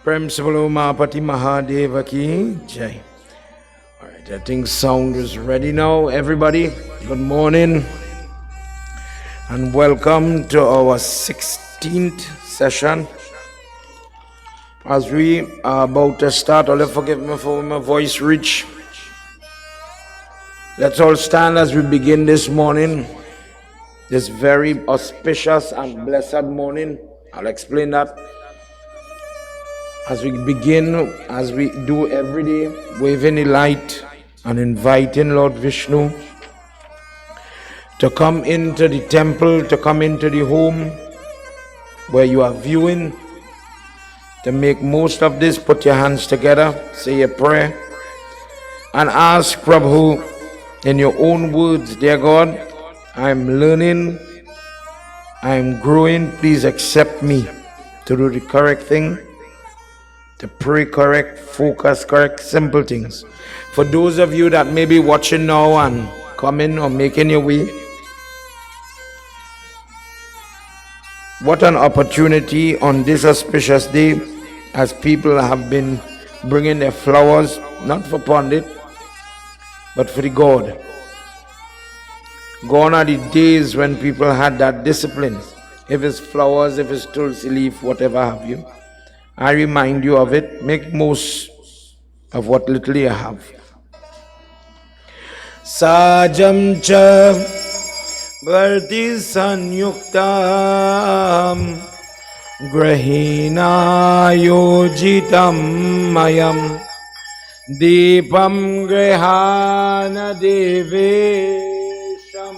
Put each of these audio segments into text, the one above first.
Prem se bolo Mahapati Mahadeva ki jai. Alright, I think sound is ready now. Everybody, good morning and welcome to our 16th session. As we are about to start, I'll forgive me for my voice reach. Let's all stand as we begin this morning, this very auspicious and blessed morning. I'll explain that. As we begin, as we do every day, waving a light and inviting Lord Vishnu to come into the temple, to come into the home where you are viewing. To make most of this, put your hands together, say a prayer, and ask Prabhu in your own words, dear God, I'm learning, I'm growing, please accept me to do the correct thing, to pray correct, focus correct, simple things. For those of you that may be watching now and coming or making your way, what an opportunity on this auspicious day, as people have been bringing their flowers, not for Pandit, but for the God. Gone are the days when people had that discipline. If it's flowers, if it's tulsi leaf, whatever have you. I remind you of it. Make most of what little you have. Sajam cha varti sanyuktam grahina yojitam mayam deepam grahana devesham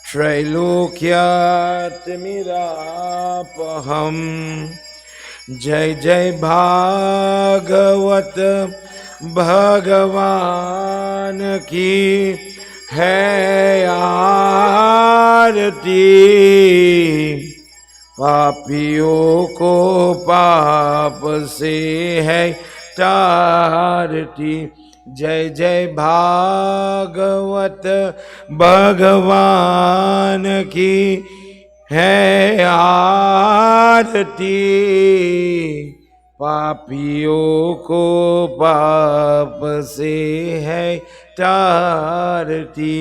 trailokyat mirapaham. जय जय भागवत भगवान की है आरती, पापियों को पाप से है तारती। जय जय भागवत भगवान की है आरती, पापियों को पाप से है तारती।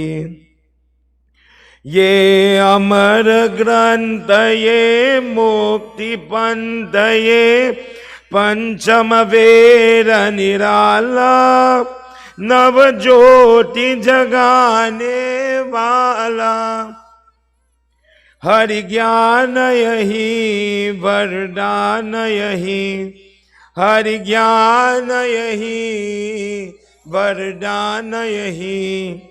ये अमर ग्रंथ, ये मुक्ति पंथ, ये पंचम वेद निराला, नव ज्योति जगाने वाला। हरि ज्ञान यही वरदान यही, हरि ज्ञान यही वरदान यही,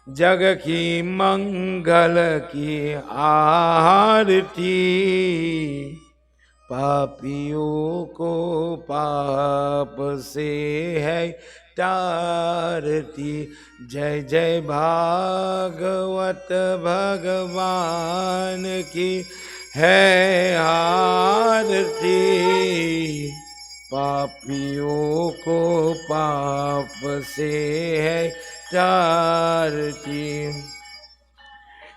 जग की मंगल की आरती, पापियों को पाप से है तारती। जय जय भागवत भगवान की है आरती, पापियों को पाप से है तारती।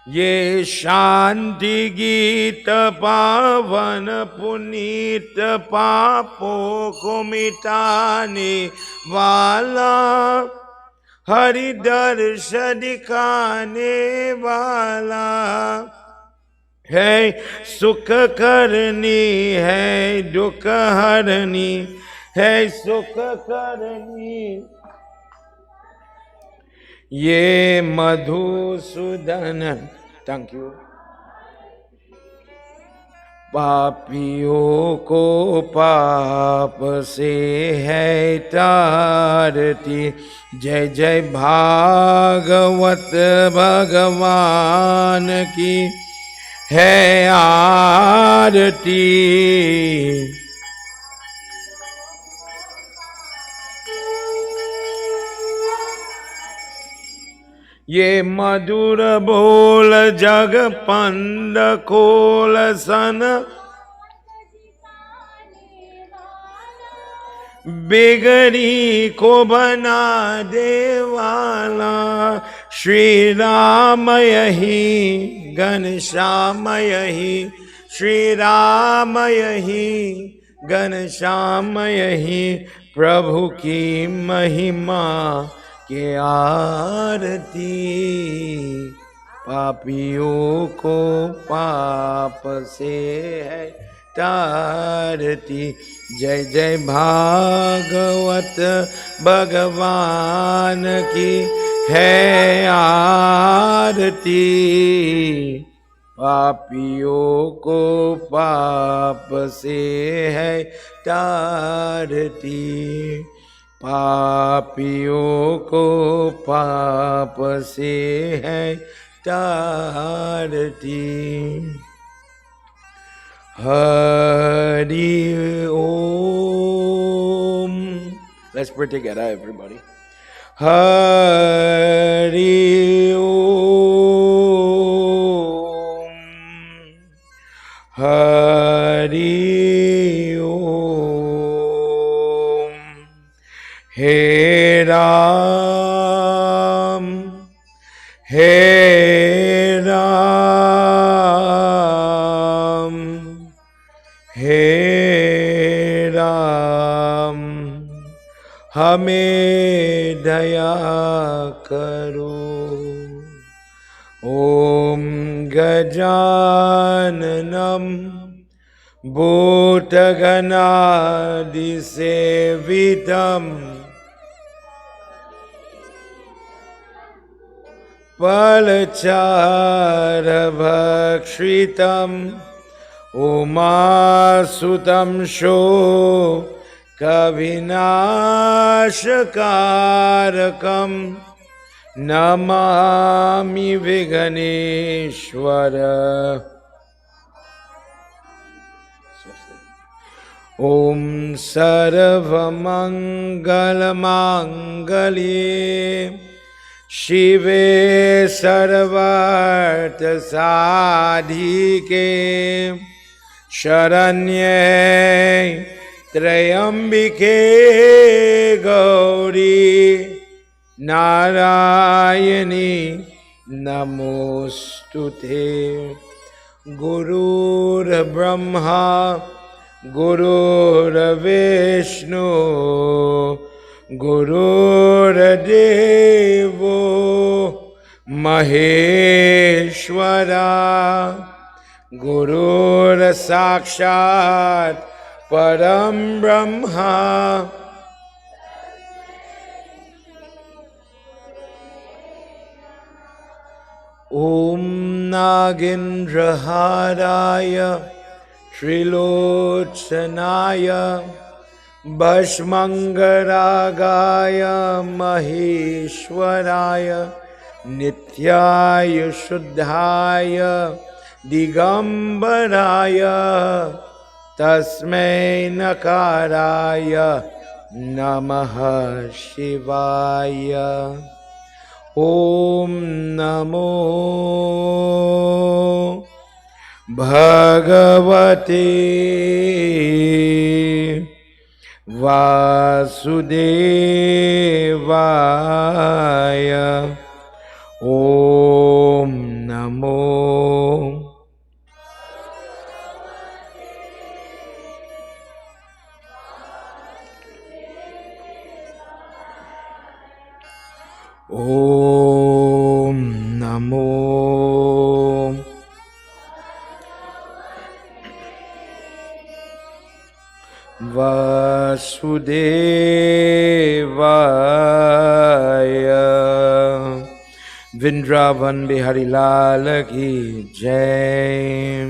ये शांति गीत पावन पुनीत, पापों को मिटाने वाला, हरि दर्श दिखाने वाला है। सुख करनी है दुख हरनी है, सुख करनी ये मधुसूदन। Thank you. पापियों को पाप से है तारती। जय जय भागवत भगवान की है आरती, ये मधुर बोल जग पंद खोल सन, बिगड़ी को बना दे वाला। श्री राम यही घनश्याम यही, श्री राम यही घनश्याम यही प्रभु की महिमा के आरती, पापियों को पाप से है तारती। जय जय भागवत भगवान की है आरती, पापियों को पाप से है तारती, पापियों को पाप से है तारती। Hari Om. Let's pray together, everybody. Hari Om. Hari Om. He Ram, He Ram, He Ram, हमें दया करो। ओम गजाननम भूतगणादिसेवितम फलचारभक्षितम् उमासुतं शोकविनाशकारकं नमामि विघ्नेश्वर। ओम सर्वमंगलमांगल्ये शिवे सर्वार्थसाधिके शरण्ये त्र्यंबिके गौरी नारायणी नमोस्तुते। गुरुर्ब्रह्मा गुरुर्विष्णु गुरुर्देवो महेश्वरा गुरुर्साक्षात् परम ब्रह्मा ओम नागेन्द्रहाराय त्रिलोचनाय भस्मंगरागाय महेश्वराय नित्याय शुद्धाय दिगंबराय तस्मै नकाराय नमः शिवाय। ओम नमो भगवते वासुदेवाय। ओम नमो ओम नमो वासुदेवाय। Vrindavan Bihari Lal ki jai.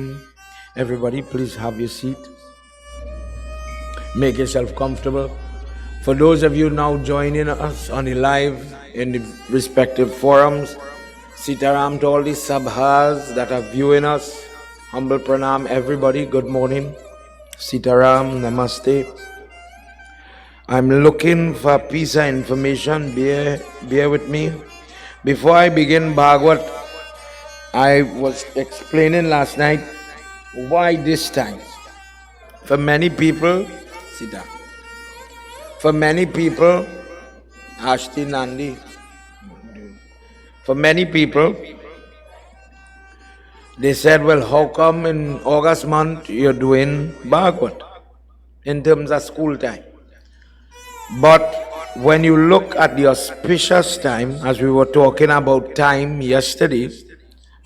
Everybody, please have your seat. Make yourself comfortable. For those of you now joining us on the live in the respective forums, Sitaram to all the sabhas that are viewing us. Humble pranam, everybody. Good morning. Sitaram, namaste. I'm looking for a piece of information. Bear with me. Before I begin Bhagwat, I was explaining last night why this time. For many people, Sita. For many people, Ashti Nandi. For many people, they said, well, how come in August month you're doing Bhagwat? in terms of school time. But when you look at the auspicious time, as we were talking about time yesterday,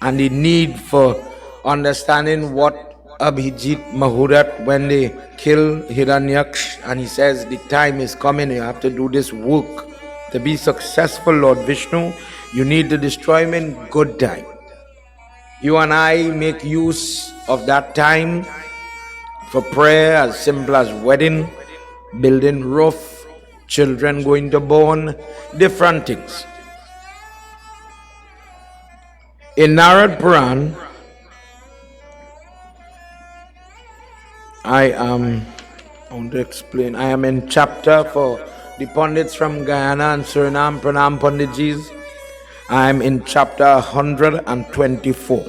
and the need for understanding what Abhijit Mahurat, when they kill Hiranyaksh, and he says the time is coming, you have to do this work. To be successful, Lord Vishnu, you need to destroy him in good time. You and I make use of that time for prayer, as simple as wedding, building roof, children going to born, different things. In Narad Puran, I want to explain. I am in chapter for the Pandits from Guyana and Suriname, Pranam Panditjis. I am in chapter 124,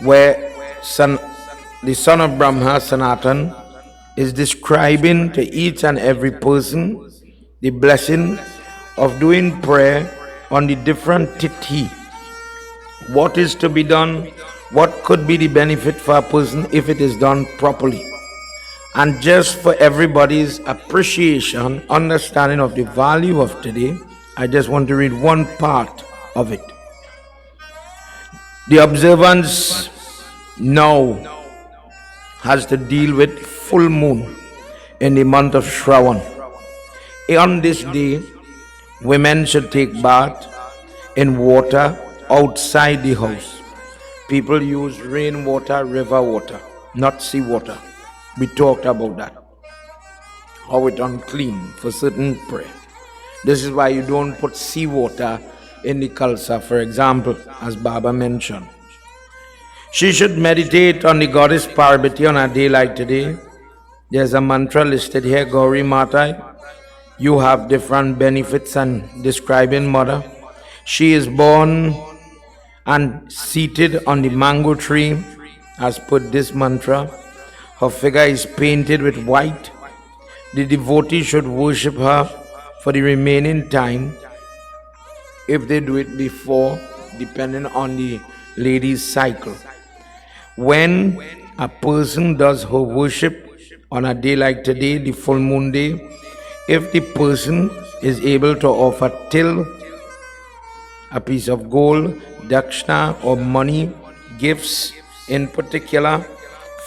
where the son of Brahma, Sanatan, is describing to each and every person the blessing of doing prayer on the different tithi. What is to be done, what could be the benefit for a person if it is done properly. And just for everybody's appreciation, understanding of the value of today, I just want to read one part of it. The observance now has to deal with full moon in the month of Shravan. On this day, women should take bath in water outside the house. People use rainwater, river water, not sea water. We talked about that. How it unclean for certain prayer. This is why you don't put sea water in the Kalsa, for example, as Baba mentioned. She should meditate on the goddess Parvati on a day like today. There's a mantra listed here, Gauri Mata. You have different benefits and describing mother. She is born and seated on the mango tree, as put this mantra. Her figure is painted with white. The devotee should worship her for the remaining time, if they do it before, depending on the lady's cycle. When a person does her worship on a day like today, the full moon day, if the person is able to offer till, a piece of gold, dakshina or money, gifts in particular,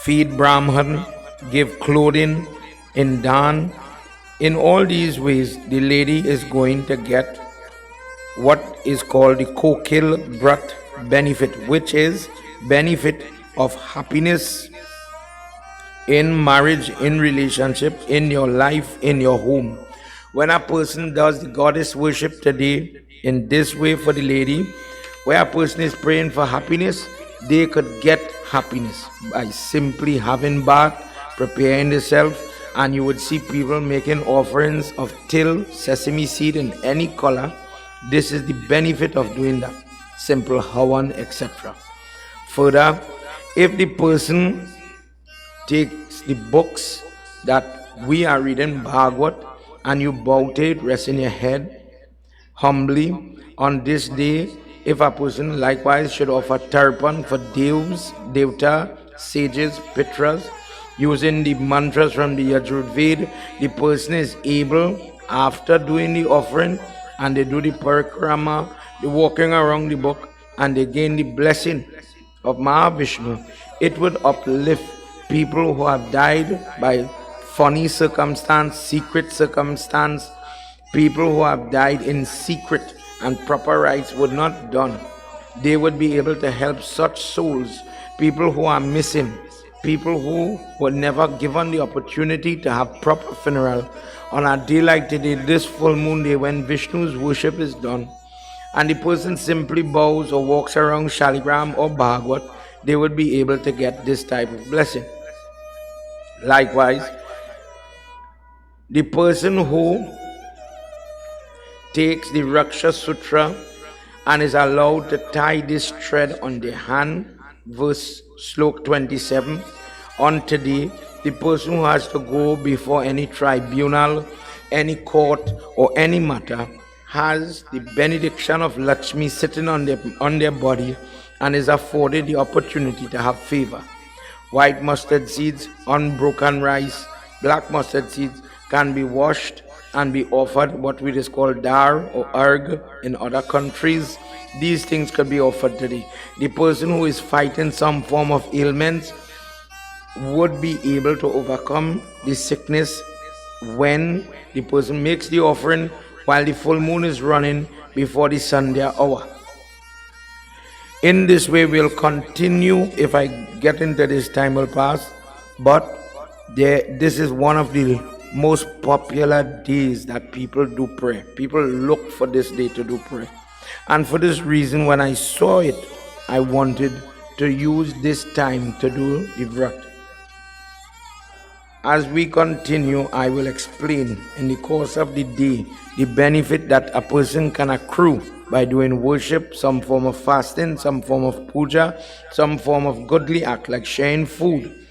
feed Brahman, give clothing in dan, in all these ways the lady is going to get what is called the Kokil Brat benefit, which is benefit of happiness in marriage, in relationship, in your life, in your home. When a person does the goddess worship today in this way for the lady, where a person is praying for happiness, they could get happiness by simply having bath, preparing themselves, and you would see people making offerings of till, sesame seed in any color. This is the benefit of doing that. Simple havan, etc. Further, if the person takes the books that we are reading, Bhagwat, and you bow to it, rest in your head, humbly, on this day, if a person likewise should offer tarpan for devs, devta, sages, pitras, using the mantras from the Yajurved, the person is able, after doing the offering, and they do the parikrama, the walking around the book, and they gain the blessing of Mahavishnu. It would uplift people who have died by funny circumstance, secret circumstance, people who have died in secret and proper rites were not done. They would be able to help such souls, people who are missing, people who were never given the opportunity to have proper funeral. On a day like today, this full moon day, when Vishnu's worship is done, and the person simply bows or walks around Shaligram or Bhagwat, they would be able to get this type of blessing. Likewise, the person who takes the Raksha Sutra and is allowed to tie this thread on the hand, verse slok 27, on today, the person who has to go before any tribunal, any court or any matter, has the benediction of Lakshmi sitting on their body and is afforded the opportunity to have favor. white mustard seeds, unbroken rice, black mustard seeds can be washed and be offered what we just call dar or erg in other countries. These things could be offered today. The person who is fighting some form of ailments would be able to overcome the sickness when the person makes the offering while the full moon is running before the Sandhya hour. In this way we'll continue. If I get into this, time will pass, but this is one of the most popular days that people do pray. People look for this day to do prayer, and for this reason, when I saw it, I wanted to use this time to do the vrat. As we continue, I will explain in the course of the day the benefit that a person can accrue by doing worship, some form of fasting, some form of puja, some form of godly act like sharing food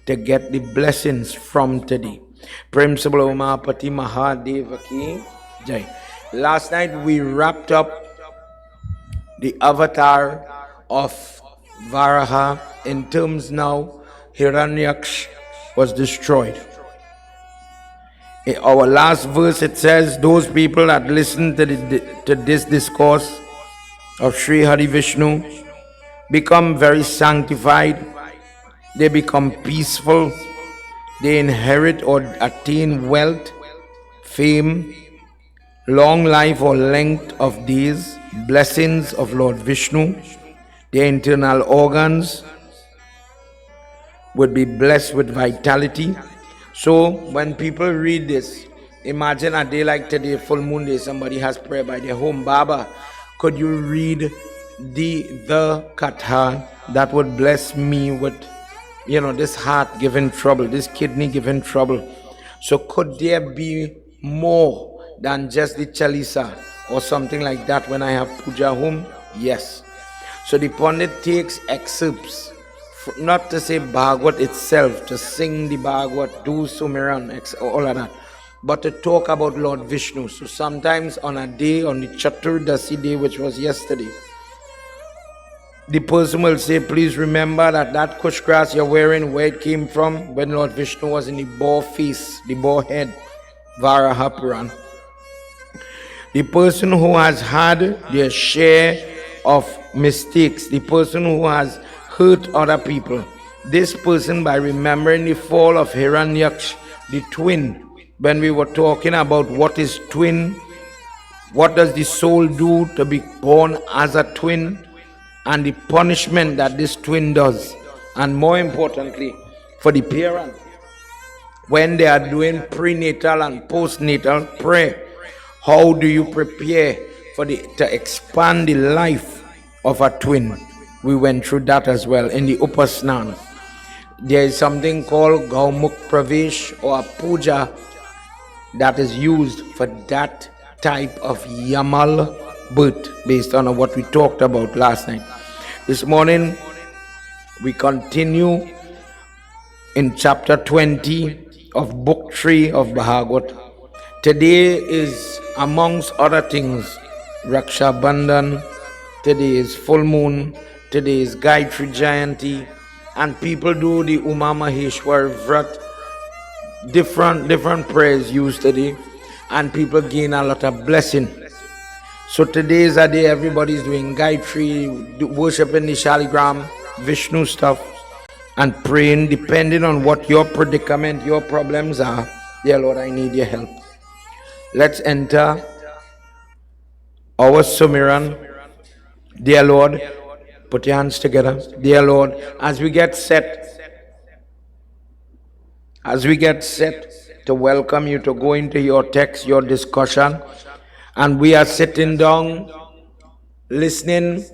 to get the blessings from today. Prem Sabalo Mahapati Mahadeva Ki Jai. Last night we wrapped up the avatar of Varaha in terms now Hiranyaksh was destroyed. In our last verse it says, those people that listen to this discourse of Sri Hari Vishnu become very sanctified, they become peaceful, they inherit or attain wealth, fame, long life or length of days, blessings of Lord Vishnu. Their internal organs would be blessed with vitality. So when people read this, imagine a day like today, full moon day, somebody has prayer by their home. Baba, could you read the katha that would bless me with, this heart given trouble, this kidney given trouble? So could there be more than just the chalisa or something like that when I have puja home? Yes. So the Pandit takes excerpts, not to say Bhagwat itself, to sing the Bhagwat, do Sumiran, all of that, but to talk about Lord Vishnu. So sometimes on a day, on the Chaturdasi day, which was yesterday, the person will say, please remember that kush grass you're wearing, where it came from, when Lord Vishnu was in the boar face, the boar head, Varaha Puran. The person who has had their share of mistakes, the person who has hurt other people, this person, by remembering the fall of Hiranyaksh, the twin, when we were talking about what is twin, what does the soul do to be born as a twin, and the punishment that this twin does, and more importantly for the parent when they are doing prenatal and postnatal prayer, how do you prepare for to expand the life of a twin? We went through that as well in the Upasnan. There is something called Gaumukh Pravesh, or a puja that is used for that type of Yamal birth, based on what we talked about last night. This morning we continue in chapter 20 of book 3 of Bhagwat. Today is, amongst other things, Raksha Bandhan. Today is full moon. Today is Gayatri Jayanti, and people do the Uma Maheshwar Vrat, different prayers used today, and people gain a lot of blessing. So today is a day everybody's doing Gayatri, worshiping the Shaligram, Vishnu stuff, and praying depending on what your predicament, your problems are. Dear Lord, I need your help. Let's enter our Sumiran. Dear Lord, put your hands together. Dear Lord, as we get set to welcome you to go into your text, your discussion, and we are sitting down listening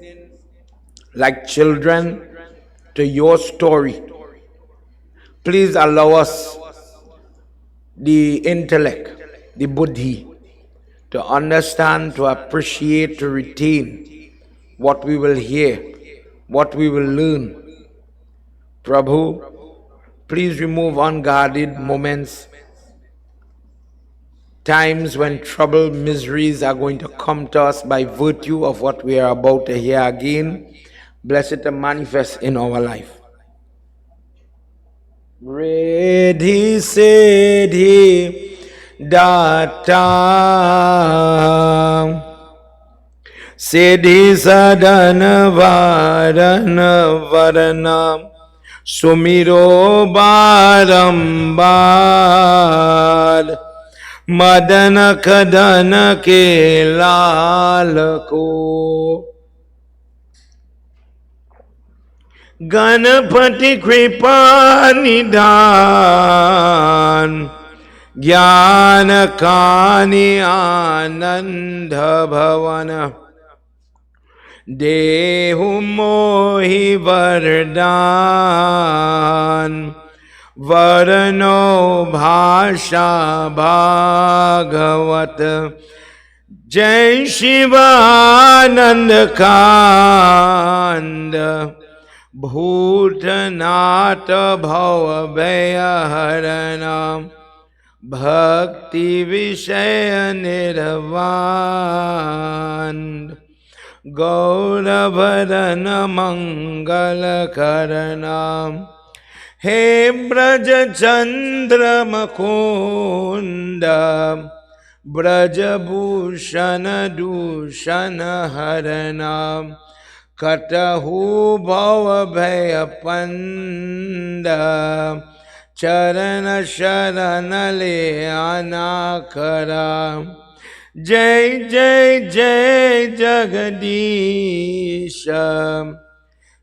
like children to your story, please allow us the intellect, the buddhi, to understand, to appreciate, to retain what we will hear, what we will learn. Prabhu, please remove unguarded moments, times when trouble, miseries are going to come to us by virtue of what we are about to hear again. Bless it and manifest in our life. Riddhi Siddhi Datta Siddhi Sadhana Varana Varana Sumiro Barambar Madana Kadana Ke Lal Ko Ganapati Kripa Nidhan Jnana Kani Ananda Bhavana Dehu Mohi Vardhan Varano Bhasha Bhagavat Jai Shivananda Kanda Bhutanata Bhava Bhaya Haranam Bhakti Vishaya Nirvan Gauravadana Mangala Karanam He Braja Chandra Makunda Braja Bhushana Dushana Haranam Katahu Bhava Bhaya Panda Charana Sharana Le Anakara Jai Jai Jai Jagadisha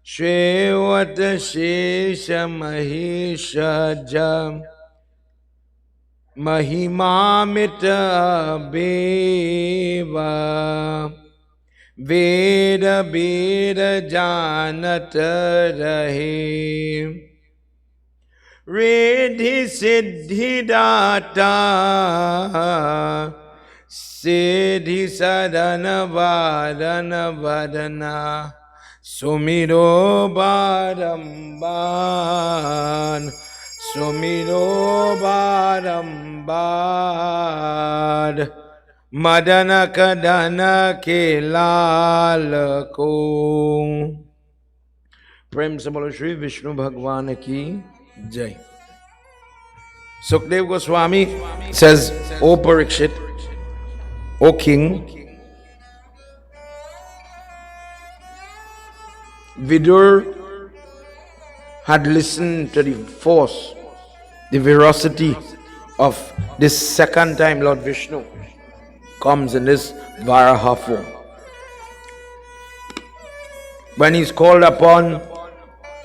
Shrivat Shesha Mahisha Jam Mahimamita Beva Veda Veda Janata Rahe Riddhi Siddhi Datta Siddhi Sadhana Varana Vadana Sumiro Baramban Sumiro Baramban Madana Kadana Ke Lal Ko. Prem se bolo Shri Vishnu Bhagwan ki Jai. Sukdev Goswami says, O Parikshit, O King, Vidur had listened to the force, the veracity of this second time Lord Vishnu comes in this Varaha form. When he's called upon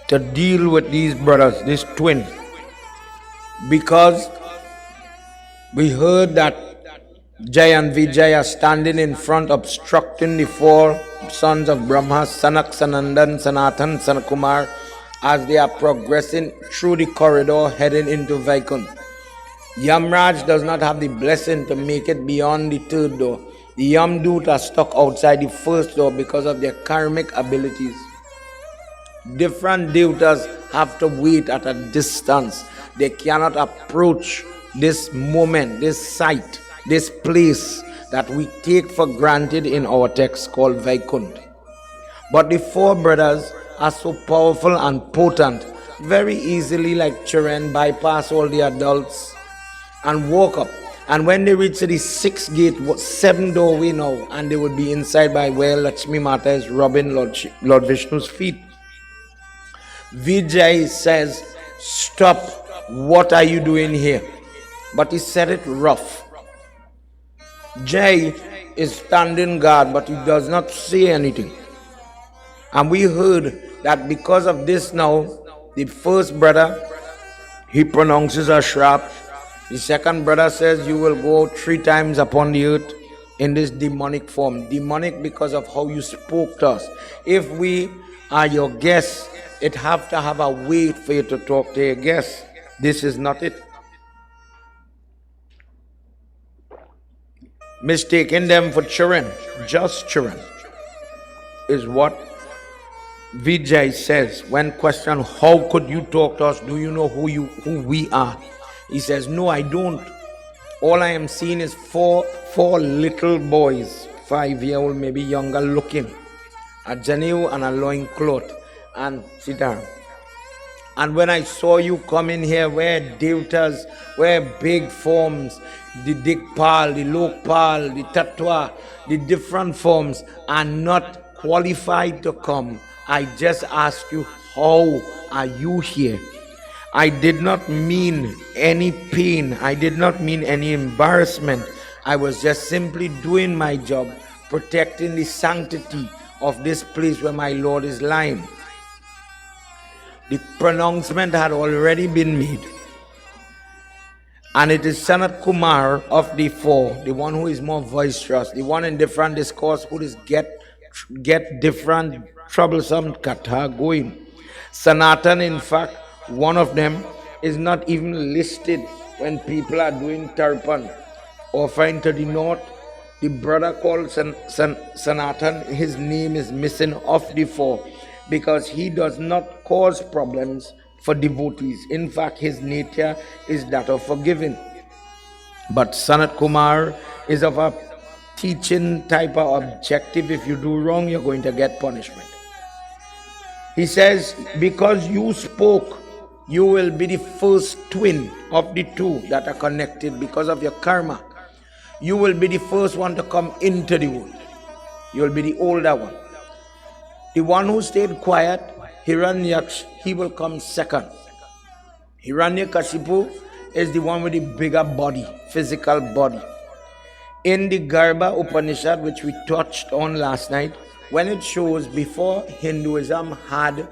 to deal with these brothers, this twin, because we heard that Jai and Vijay are standing in front obstructing the four sons of Brahma, Sanak, Sanandan, Sanatan, Sanakumar, as they are progressing through the corridor heading into Vaikunth. Yamraj does not have the blessing to make it beyond the third door. The Yamdut are stuck outside the first door because of their karmic abilities. Different devatas have to wait at a distance. They cannot approach this moment, this site, this place that we take for granted in our text called Vaikunth. But the four brothers are so powerful and potent, very easily, like children, bypass all the adults and walk up. And when they reach the sixth gate, seventh doorway now, and they would be inside by where Lakshmi Mata is rubbing Lord Vishnu's feet. Vijay says, stop, what are you doing here? But he said it rough. Jai is standing guard, but he does not say anything. And we heard that because of this now, the first brother, he pronounces a shrap. The second brother says, you will go 3 times upon the earth in this demonic form. Demonic because of how you spoke to us. If we are your guests, it have to have a weight for you to talk to your guests. This is not it. Mistaking them for children, just children, is what Vijay says when questioned, how could you talk to us? Do you know who we are? He says, no, I don't. All I am seeing is four little boys, 5-year-old, maybe younger looking, a janeu and a loin cloth, and sit down. And when I saw you come in here, where devatas, where big forms, the Dikpal, the Lokpal, the Tattva, the different forms are not qualified to come, I just asked you, how are you here? I did not mean any pain. I did not mean any embarrassment. I was just simply doing my job, protecting the sanctity of this place where my Lord is lying. The pronouncement had already been made. And it is Sanat Kumar of the four, the one who is more boisterous, the one in different discourse who is get different troublesome katha going. Sanatan, in fact, one of them is not even listed when people are doing Tarpan. Offering to the north, the brother called Sanatan, his name is missing off the four because he does not cause problems for devotees. In fact, his nature is that of forgiving. But Sanat Kumar is of a teaching type of objective. If you do wrong, you're going to get punishment. He says, because you spoke, you will be the first twin of the two that are connected because of your karma. You will be the first one to come into the world. You will be the older one. The one who stayed quiet, Hiranyaksh, he will come second. Hiranyakashipu is the one with the bigger body, physical body. In the Garbha Upanishad, which we touched on last night, when it shows before Hinduism had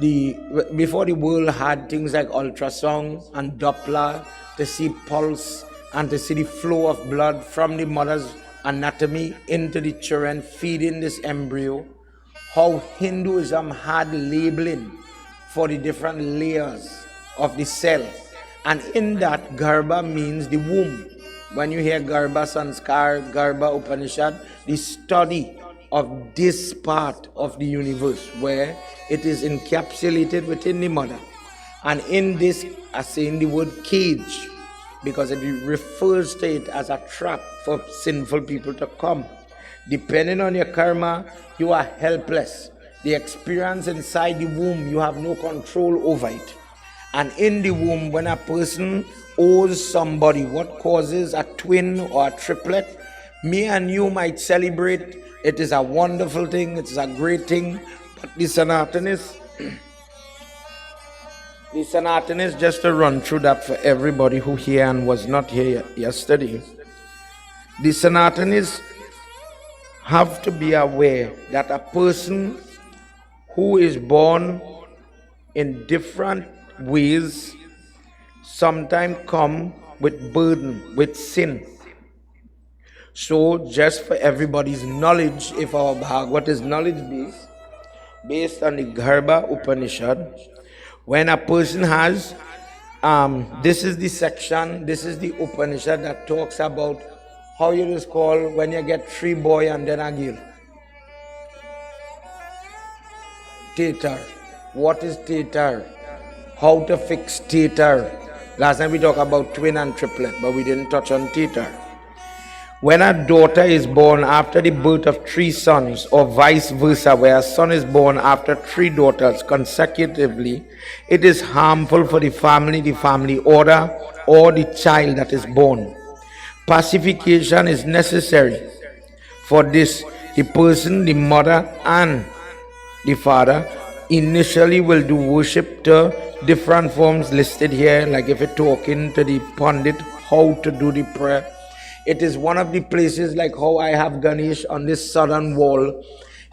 before the world had things like ultrasound and Doppler to see pulse and to see the flow of blood from the mother's anatomy into the children, feeding this embryo, how Hinduism had labeling for the different layers of the cell. And in that, Garbha means the womb. When you hear Garbha Sanskar, Garbha Upanishad, the study of this part of the universe where it is encapsulated within the mother. And in this, I say in the word cage, because it refers to it as a trap for sinful people to come. Depending on your karma, you are helpless. The experience inside the womb, you have no control over it. And in the womb, when a person owes somebody, what causes a twin or a triplet, me and you might celebrate. It is a wonderful thing, it is a great thing. But the Sanatanis, just to run through that for everybody who here and was not here yesterday, the Sanatanis have to be aware that a person who is born in different ways sometimes come with burden, with sin. So just for everybody's knowledge, if our Bhagavad is knowledge based on the Garbha Upanishad, when a person has, this is the section, this is the Upanishad that talks about how it is called when you get 3 boy and then a girl. Tetar. What is tetar? How to fix tetar? Last time we talked about twin and triplet, but we didn't touch on tetar. When a daughter is born after the birth of 3 sons, or vice versa, where a son is born after 3 daughters consecutively, it is harmful for the family order, or the child that is born. Pacification is necessary. For this, the person, the mother, and the father initially will do worship to different forms listed here, like if you're talking to the Pandit, how to do the prayer. It is one of the places like how I have Ganesh on this southern wall.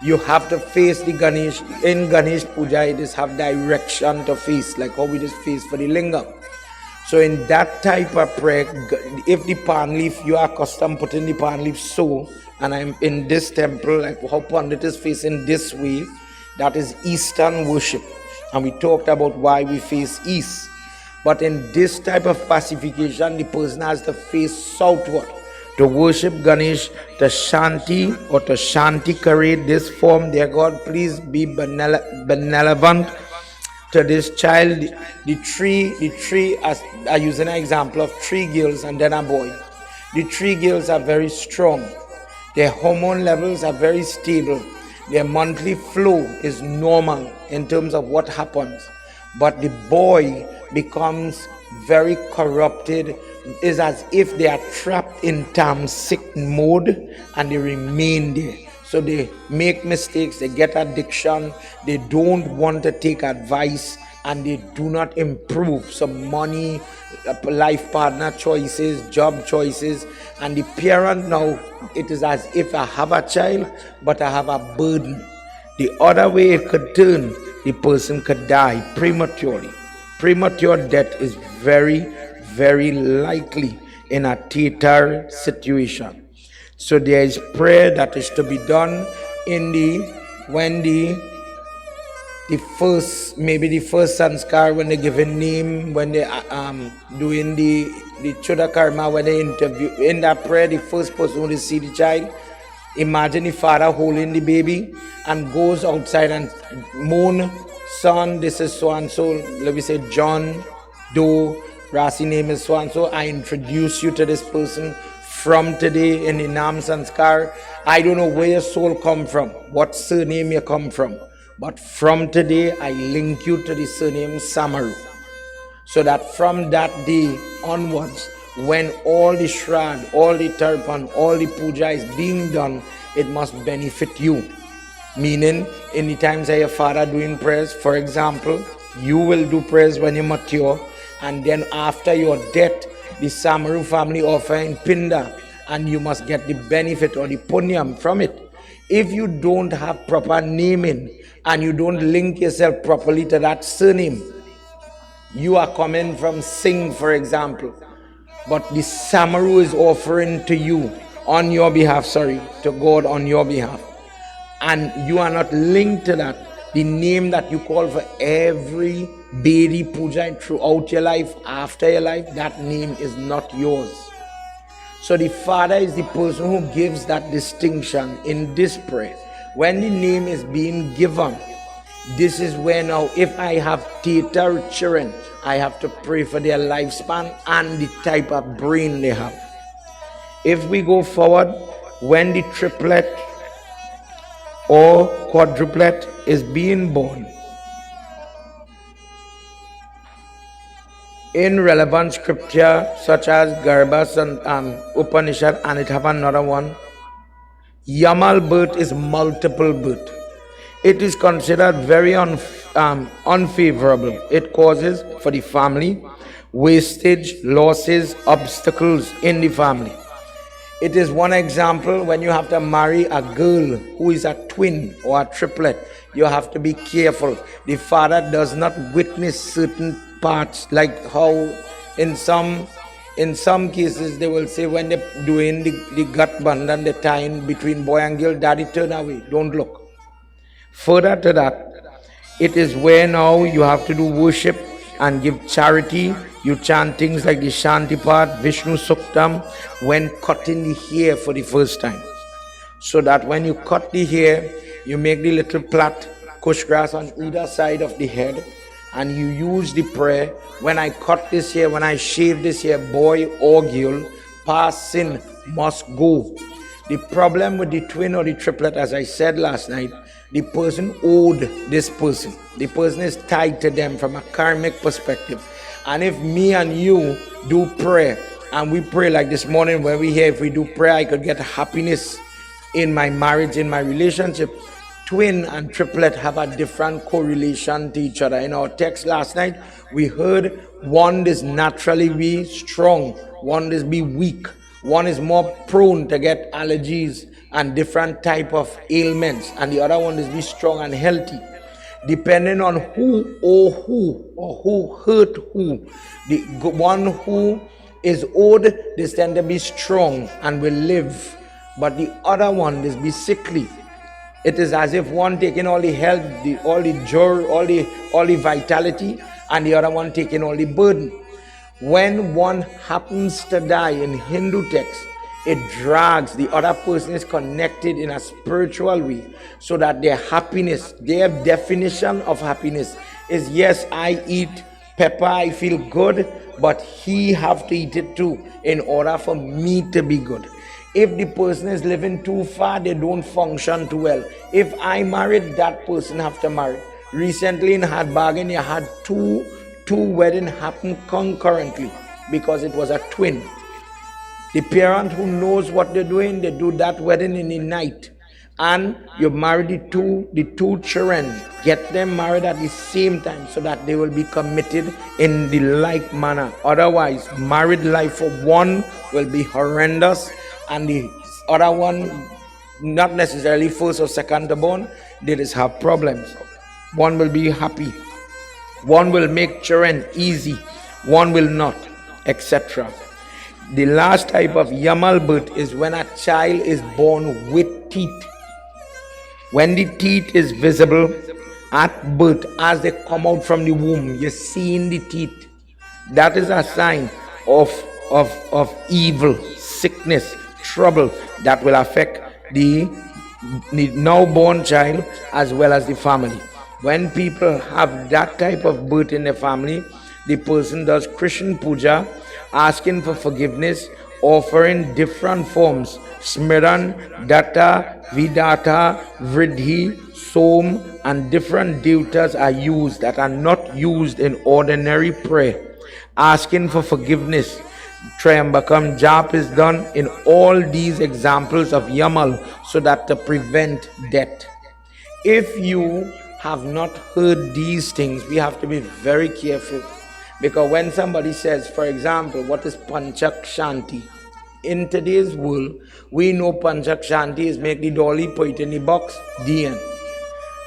You have to face the Ganesh. In Ganesh Puja, it is have direction to face, like how we just face for the Lingam. So in that type of prayer, if the palm leaf, you are accustomed putting the palm leaf so, and I'm in this temple, like how Pandit is facing this way, that is Eastern worship. And we talked about why we face East. But in this type of pacification, the person has to face southward to worship Ganesh, to Shanti or to Shanti create this form. Dear God, please be benevolent to this child. The three, as I use an example of 3 girls and then a boy. The 3 girls are very strong. Their hormone levels are very stable. Their monthly flow is normal in terms of what happens. but the boy becomes very corrupted. It's as if they are trapped in tamastic mode and they remain there. So they make mistakes, they get addiction, they don't want to take advice, and they do not improve. So money, life partner choices, job choices, and the parent now, it is as if I have a child, but I have a burden. The other way it could turn, the person could die prematurely. Premature death is very, very likely in a theater situation. So there is prayer that is to be done in when the first, maybe the first sanskar, when they give a name, when they doing the Choda Karma, when they interview. In that prayer, the first person who see the child, imagine the father holding the baby and goes outside and moan, son, this is so and so, let me say John Doe, Rasi name is so and so, I introduce you to this person. From today in the Nam Sanskar, I don't know where your soul come from, what surname you come from, but from today I link you to the surname Samaru. So that from that day onwards, when all the Shrad, all the Tarpan, all the Puja is being done, it must benefit you. Meaning, in the times that your father doing prayers, for example, you will do prayers when you mature, and then after your death, the Samaru family offer in Pinda, and you must get the benefit or the punyam from it. If you don't have proper naming and you don't link yourself properly to that surname, you are coming from Singh, for example, but the Samaru is offering to you on your behalf, to God on your behalf, and you are not linked to that. The name that you call for every Bedi Puja throughout your life, after your life, that name is not yours. So the father is the person who gives that distinction in this prayer. When the name is being given, this is where now, if I have theta children, I have to pray for their lifespan and the type of brain they have. If we go forward, when the triplet or quadruplet is being born, in relevant scripture such as Garbhas and Upanishad, and it have another one, Yamal birth is multiple birth. It is considered very unfavorable. It causes for the family wastage, losses, obstacles in the family. It is one example when you have to marry a girl who is a twin or a triplet. You have to be careful. The father does not witness certain parts, like how in some cases they will say when they're doing the gut bandhan, the tying between boy and girl, daddy turn away, don't look. Further to that, it is where now you have to do worship and give charity. You chant things like the Shanti part, Vishnu Suktam, when cutting the hair for the first time. So that when you cut the hair, you make the little plait, kush grass on either side of the head, and you use the prayer, when I cut this hair, when I shave this hair, boy or girl, past sin must go. The problem with the twin or the triplet, as I said last night, the person owed this person. The person is tied to them from a karmic perspective. And if me and you do prayer, and we pray like this morning when we here, if we do prayer, I could get happiness in my marriage, in my relationship. Twin and triplet have a different correlation to each other. In our text last night, we heard one is naturally be strong, one is be weak, one is more prone to get allergies and different type of ailments, and the other one is be strong and healthy. Depending on who hurt who, the one who is old, they tend to be strong and will live, but the other one is be sickly. It is as if one taking all the health, all the joy, all the vitality, and the other one taking all the burden. When one happens to die in Hindu text, it drags, the other person is connected in a spiritual way, so that their happiness, their definition of happiness is, yes, I eat pepper, I feel good, but he have to eat it too in order for me to be good. If the person is living too far, they don't function too well. If I married, that person have to marry. Recently in Hadbagen, you had two weddings happen concurrently because it was a twin. The parent who knows what they're doing, they do that wedding in the night. And you marry the two children, get them married at the same time so that they will be committed in the like manner. Otherwise, married life for one will be horrendous, and the other one, not necessarily first or second born, they just have problems. One will be happy, one will make children easy, one will not, etc. The last type of yamal birth is when a child is born with teeth. When the teeth is visible at birth, as they come out from the womb, you're seeing the teeth. That is a sign of evil, sickness, trouble that will affect the now born child as well as the family. When people have that type of birth in the family, the person does Christian puja, asking for forgiveness, offering different forms: Smiran, Datta, Vidata, Vridhi, Som, and different devatas are used that are not used in ordinary prayer. Asking for forgiveness. Triambakam Jap is done in all these examples of Yamal so that to prevent death. If you have not heard these things, we have to be very careful. Because when somebody says, for example, what is Panchak Shanti? In today's world, we know Panchak Shanti is make the dolly, put it in the box, the end.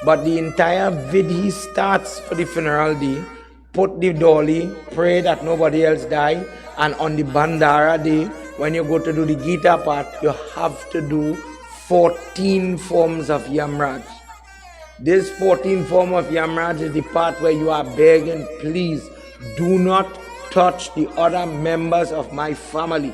But the entire vidhi starts for the funeral day, put the dolly, pray that nobody else die, and on the Bandara day, when you go to do the Gita part, you have to do 14 forms of Yamraj. This 14 form of Yamraj is the part where you are begging, please, do not touch the other members of my family.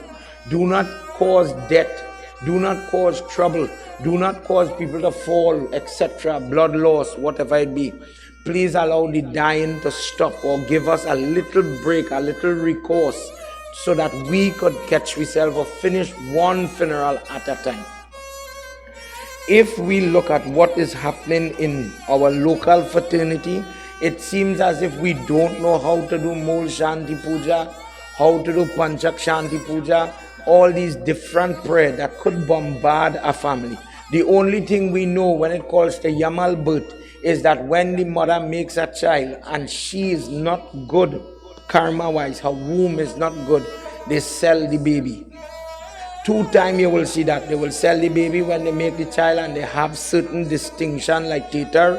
Do not cause death. Do not cause trouble. Do not cause people to fall, etc. Blood loss, whatever it be. Please allow the dying to stop or give us a little break, a little recourse so that we could catch ourselves or finish one funeral at a time. If we look at what is happening in our local fraternity, it seems as if we don't know how to do Mool Shanti Puja, how to do Panchak Shanti Puja, all these different prayers that could bombard a family. The only thing we know when it calls to Yamal birth is that when the mother makes a child and she is not good karma-wise, her womb is not good, they sell the baby. 2 times you will see that. They will sell the baby when they make the child and they have certain distinction like Tatar.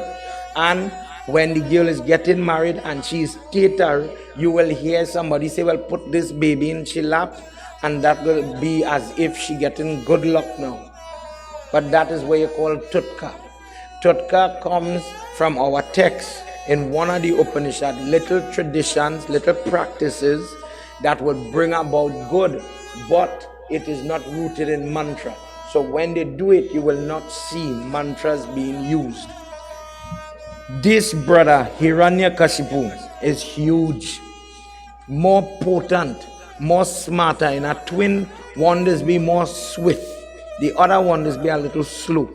And when the girl is getting married and she is Tatar, you will hear somebody say, well, put this baby in she lap, and that will be as if she getting good luck now. But that is what you call Tutka. Tutka comes from our text in one of the Upanishads, little traditions, little practices that will bring about good, but it is not rooted in mantra. So when they do it, you will not see mantras being used. This brother, Hiranyakashipu, is huge, more potent, more smarter. In a twin, one is be more swift. The other one is be a little slow.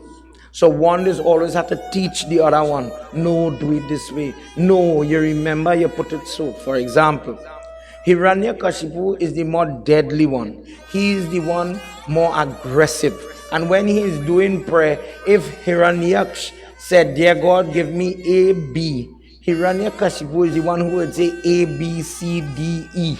So one is always have to teach the other one, no, do it this way. No, you remember, you put it so. For example, Hiranyakashipu is the more deadly one. He is the one more aggressive. And when he is doing prayer, if Hiranyaksh said, dear God, give me A, B, Hiranyakashipu is the one who would say A, B, C, D, E.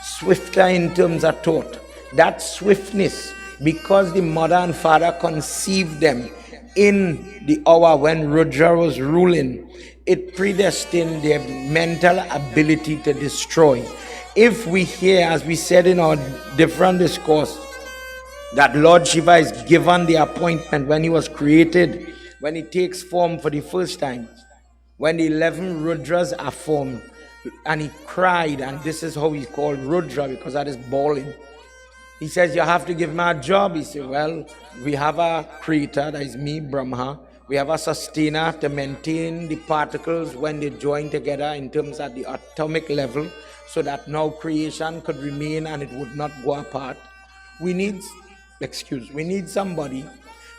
Swifter in terms of thought. That swiftness, because the mother and father conceived them in the hour when Rudra was ruling, it predestined their mental ability to destroy. If we hear, as we said in our different discourse, that Lord Shiva is given the appointment when he was created, when he takes form for the first time, when the 11 Rudras are formed, and he cried, and this is how he's called Rudra, because that is bawling. He says, you have to give me a job. He said, well, we have a creator, that is me, Brahma. We have a sustainer to maintain the particles when they join together in terms of the atomic level, so that now creation could remain and it would not go apart. We need somebody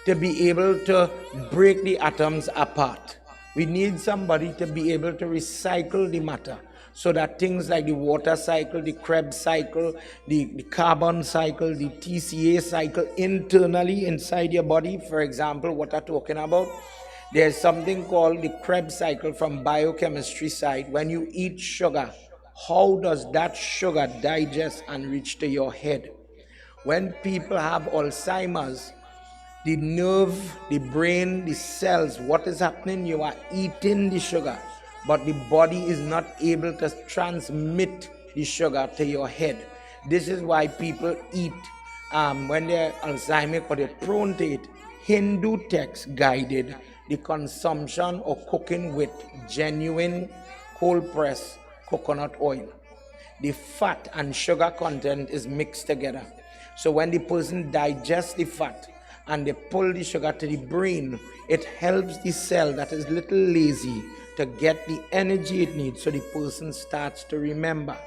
to be able to break the atoms apart. We need somebody to be able to recycle the matter so that things like the water cycle, the Krebs cycle, the carbon cycle, the TCA cycle internally inside your body, for example, what I'm talking about, there's something called the Krebs cycle from biochemistry side. When you eat sugar, how does that sugar digest and reach to your head? When people have Alzheimer's, the nerve, the brain, the cells, what is happening? You are eating the sugar, but the body is not able to transmit the sugar to your head. This is why people eat when they're Alzheimer's or they're prone to it. Hindu text guided the consumption or cooking with genuine cold pressed coconut oil. The fat and sugar content is mixed together. So when the person digests the fat and they pull the sugar to the brain, it helps the cell that is little lazy to get the energy it needs, so the person starts to remember.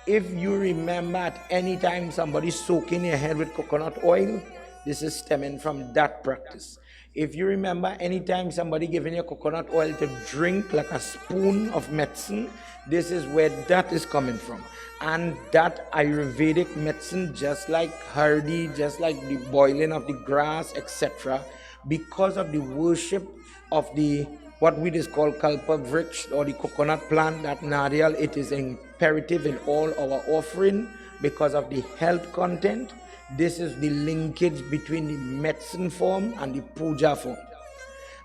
If you remember at any time somebody soaking your head with coconut oil, this is stemming from that practice. If you remember anytime somebody giving you coconut oil to drink like a spoon of medicine, this is where that is coming from. And that Ayurvedic medicine, just like hardi, just like the boiling of the grass, etc., because of the worship of the what we just call kalpa vriksh or the coconut plant, that nariyal, it is imperative in all our offering because of the health content. This is the linkage between the medicine form and the puja form.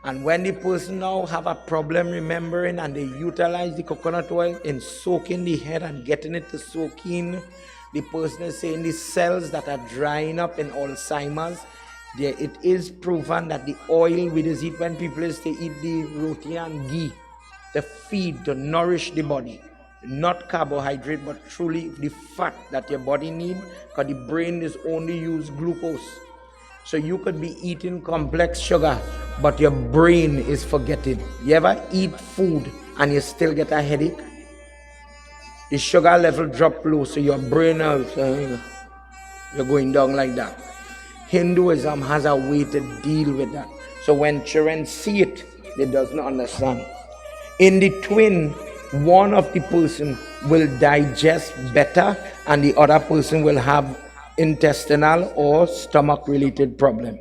And when the person now have a problem remembering and they utilize the coconut oil in soaking the head and getting it to soak in, the person is saying the cells that are drying up in Alzheimer's, it is proven that the oil we just eat when people is to eat the roti and ghee, to feed, to nourish the body. Not carbohydrate, but truly the fat that your body needs, because the brain is only use glucose. So you could be eating complex sugar, but your brain is forgetting. You ever eat food and you still get a headache? The sugar level drop low, so your brain is you're going down like that. Hinduism has a way to deal with that. So when children see it, they does not understand. In the twin, one of the person will digest better and the other person will have intestinal or stomach related problem.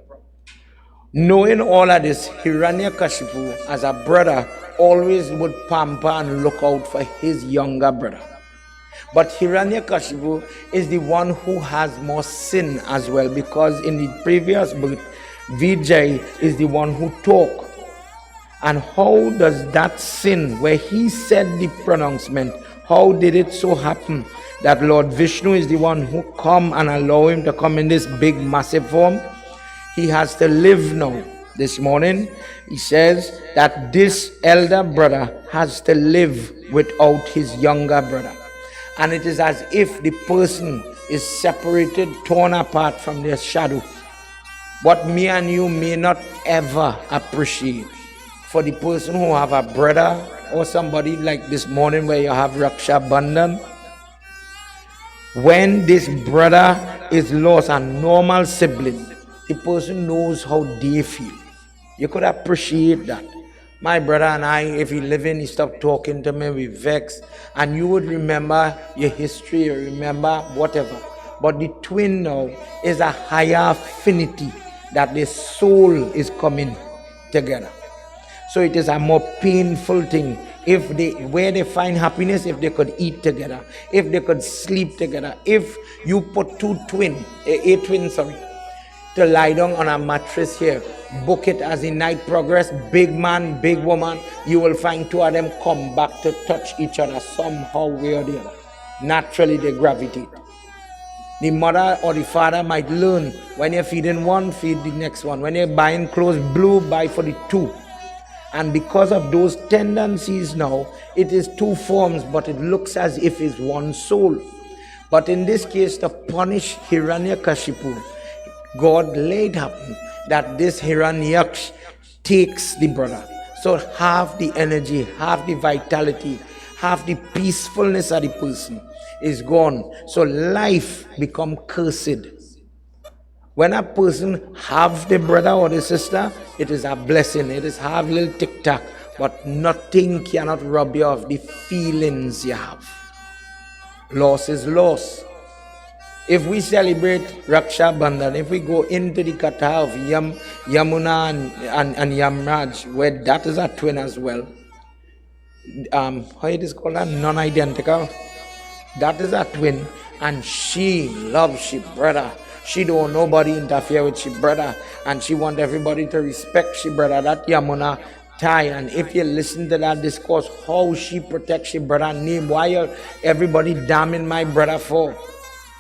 Knowing all of this, Hiranyaksh as a brother always would pamper and look out for his younger brother. But Hiranyaksh is the one who has more sin as well, because in the previous book, Vijay is the one who talked. And how does that sin, where he said the pronouncement, how did it so happen that Lord Vishnu is the one who come and allow him to come in this big massive form? He has to live now. This morning, he says that this elder brother has to live without his younger brother. And it is as if the person is separated, torn apart from their shadow. What me and you may not ever appreciate. For the person who have a brother or somebody like this morning where you have Raksha Bandhan, when this brother is lost, a normal sibling, the person knows how they feel. You could appreciate that. My brother and I, if he living, he stopped talking to me, we vex, and you would remember your history, you remember whatever. But the twin now is a higher affinity that the soul is coming together. So it is a more painful thing. If they, where they find happiness, if they could eat together, if they could sleep together, if you put a twin, to lie down on a mattress here, book it as in night progress, big man, big woman, you will find two of them come back to touch each other somehow, way or the other. Naturally they gravitate. The mother or the father might learn, when you're feeding one, feed the next one. When you're buying clothes blue, buy for the two. And because of those tendencies now, it is two forms, but it looks as if it's one soul. But in this case, to punish Hiranyakashipu, God laid happen that this Hiranyaksh takes the brother. So half the energy, half the vitality, half the peacefulness of the person is gone. So life become cursed. When a person have the brother or the sister, it is a blessing. It is have little tic-tac. but nothing cannot rob you of the feelings you have. Loss is loss. If we celebrate Raksha Bandhan, if we go into the kata of Yamuna and Yamraj, where that is a twin as well, how it is called, non-identical, that is a twin, and she loves she brother. She don't want nobody interfere with she brother, and she want everybody to respect she brother. That Yamuna Tai, and if you listen to that discourse, how she protects she brother name, why are everybody damning my brother for?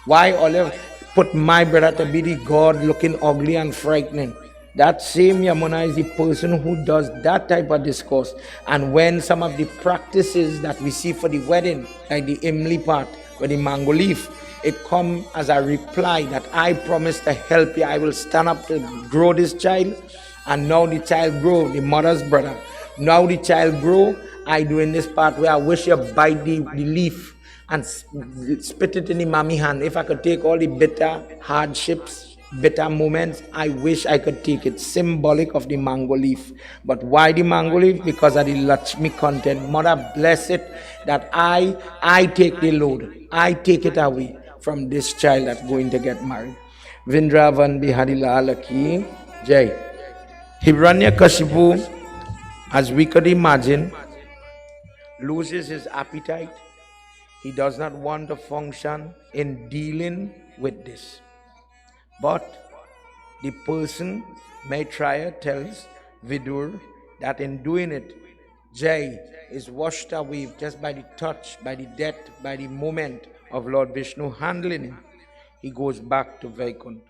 Why Olive put my brother to be the God looking ugly and frightening? That same Yamuna is the person who does that type of discourse. And when some of the practices that we see for the wedding, like the Imli part with the mango leaf, it come as a reply that I promise to help you. I will stand up to grow this child. And now the child grow, the mother's brother. Now the child grow, I doing this part where I wish you bite the leaf and spit it in the mommy hand. If I could take all the bitter hardships, bitter moments, I wish I could take it. Symbolic of the mango leaf. But why the mango leaf? Because of the Lakshmi content. Mother bless it that I take the load. I take it away from this child that's going to get married. Vindravan Bihari Lal Ki Jai. Hiranyakashipu, as we could imagine, loses his appetite. He does not want to function in dealing with this. But the person, Maitreya, tells Vidur that in doing it, Jai is washed away just by the touch, by the death, by the moment of Lord Vishnu handling him. He goes back to Vaikuntha.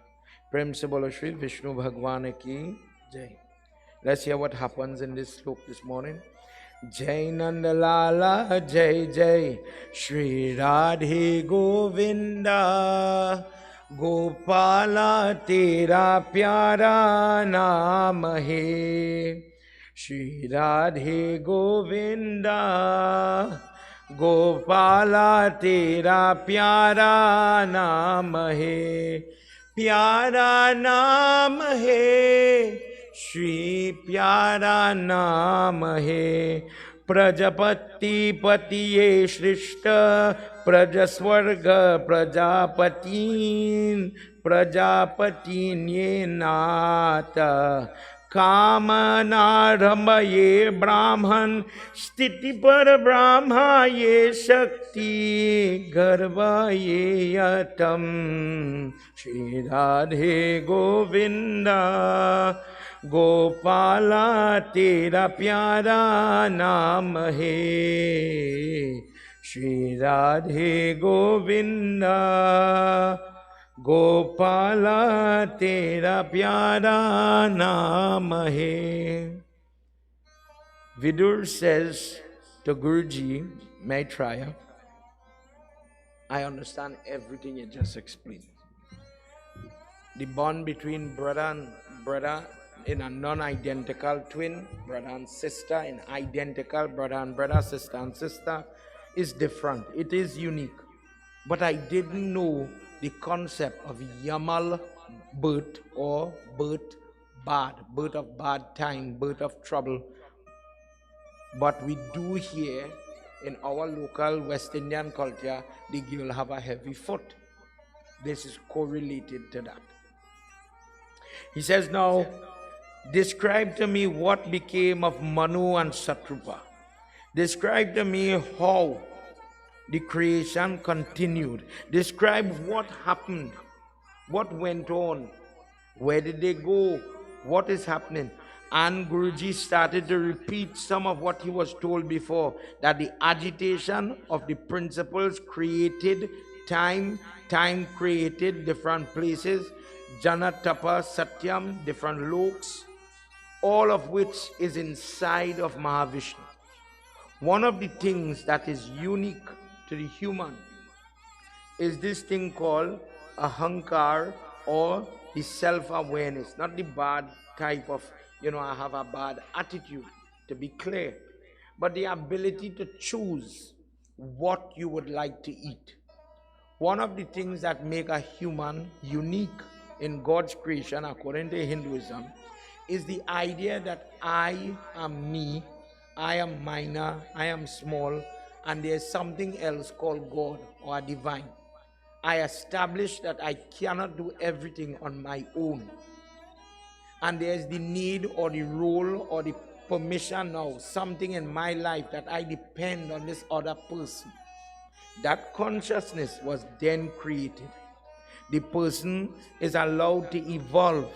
Prem se bolo Shri Vishnu Bhagwan ki Jai. Let's hear what happens in this sloka this morning. Jai Nandalala Jai Jai Shri Radhe Govinda Gopala Tera Pyara Naam Hai. Shri Radhe Govinda Gopala Tera Pyara Naam Hai. Pyara Naam Hai, Shri Pyara Naam Hai. Prajapati Patiye Shrishta Prajaswarga Prajapatin Prajapatin Ye Nata Kamanarambha Ye Brahman Sthiti Par Brahma Ye Shakti Garva Ye Yatam. Shri Radhe Govinda Gopala Tera Pyara Naam Hai. Shri Radhe Govinda Gopala Tera Pyara Naam Hai. Vidur says to Guruji, Maitreya, I understand everything you just explained. The bond between brother and brother in a non-identical twin, brother and sister in identical brother and brother, sister and sister, is different. It is unique. But I didn't know the concept of Yamal birth or birth bad, birth of bad time, birth of trouble. But we do here in our local West Indian culture, the girl have a heavy foot. This is correlated to that. He says, now, describe to me what became of Manu and Satrupa. Describe to me how the creation continued. Describe what happened, what went on, where did they go, what is happening. And Guruji started to repeat some of what he was told before, that the agitation of the principles created time, time created different places, Jana, Tapa, Satyam, different loks, all of which is inside of Mahavishnu. One of the things that is unique to the human is this thing called ahankar, or the self-awareness, not the bad type of, I have a bad attitude, to be clear, but the ability to choose what you would like to eat. One of the things that make a human unique in God's creation, according to Hinduism, is the idea that I am me I am minor, I am small, and there's something else called God or divine. I establish that I cannot do everything on my own. And there's the need or the role or the permission now, something in my life that I depend on this other person. That consciousness was then created. The person is allowed to evolve.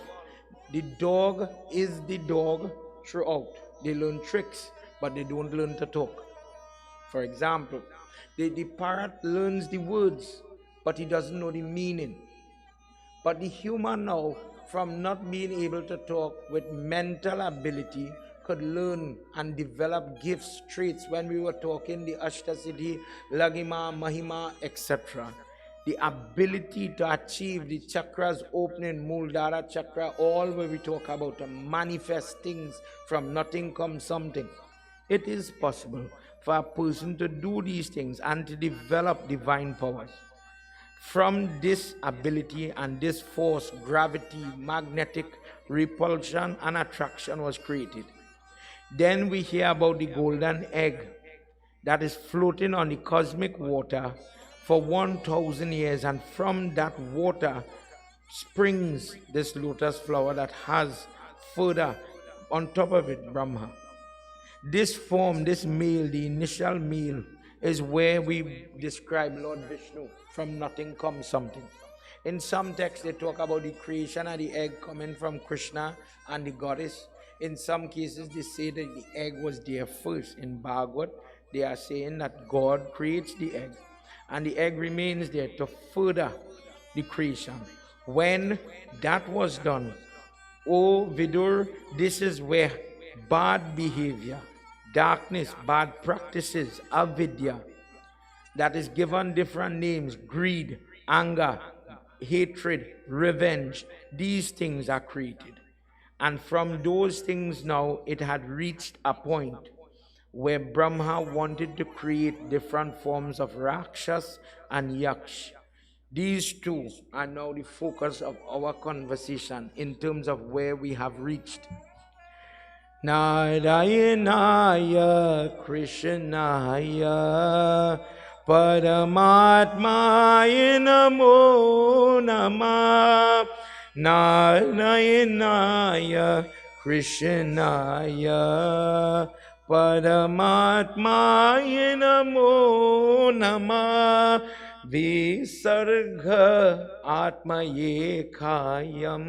The dog is the dog throughout. They learn tricks, but they don't learn to talk. For example, the parrot learns the words, but he doesn't know the meaning. But the human now, from not being able to talk with mental ability, could learn and develop gifts, traits. When we were talking, the Ashtasiddhi, Lagima, Mahima, etc. The ability to achieve the chakras opening, Muladhara chakra, all where we talk about to manifest things from nothing comes something. It is possible for a person to do these things and to develop divine powers. From this ability and this force, gravity, magnetic repulsion and attraction was created. Then we hear about the golden egg that is floating on the cosmic water for 1,000 years, and from that water springs this lotus flower that has further on top of it Brahma. This form, this male, the initial male, is where we describe Lord Vishnu. From nothing comes something. In some texts, they talk about the creation of the egg coming from Krsna and the goddess. In some cases, they say that the egg was there first. In Bhagwat, they are saying that God creates the egg, and the egg remains there to further the creation. When that was done, O Vidur, this is where bad behavior, darkness, bad practices, avidya, that is given different names, greed, anger, hatred, revenge, these things are created. And from those things now, it had reached a point where Brahma wanted to create different forms of Rakshas and Yaksh. These two are now the focus of our conversation in terms of where we have reached. Narayanaya Krishnaya Paramatmaya Namo Namah. Narayanaya Krishnaya Paramatmaya Namo Namah. Visarga Atmaye Khayam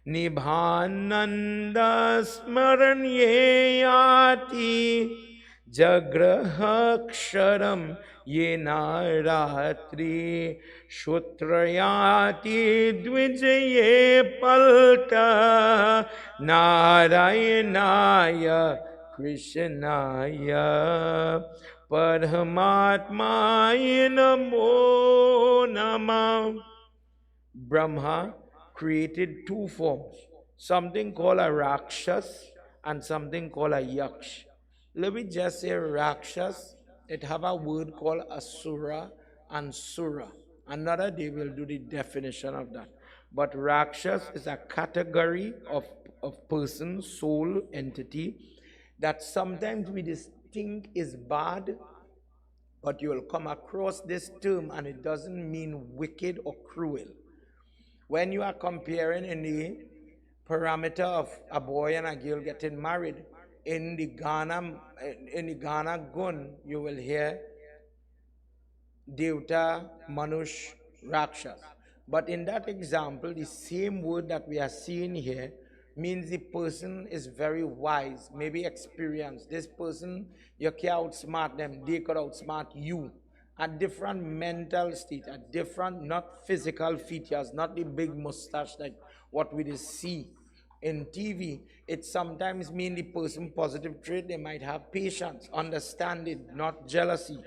Nibhananda Smaranyeyati Jagrahaksharam Yena Ratri Shutrayati Dvijaye Palta. Narayanaya Krishnaya Paramatmaya Namo Namah. Brahma created two forms, something called a Rakshas and something called a Yaksh. Let me just say Rakshas, it have a word called Asura and Sura. Another day we'll do the definition of that. But Rakshas is a category of person, soul, entity that sometimes we just think is bad, but you will come across this term and it doesn't mean wicked or cruel. When you are comparing in the parameter of a boy and a girl getting married, in the Ghana Gun, you will hear Devta, Manush, Rakshas. But in that example, the same word that we are seeing here means the person is very wise, maybe experienced. This person, you can outsmart them, they could outsmart you. A different mental state, a different, not physical features, not the big mustache like what we see in TV. It sometimes means the person positive trait, they might have patience, understanding, not jealousy.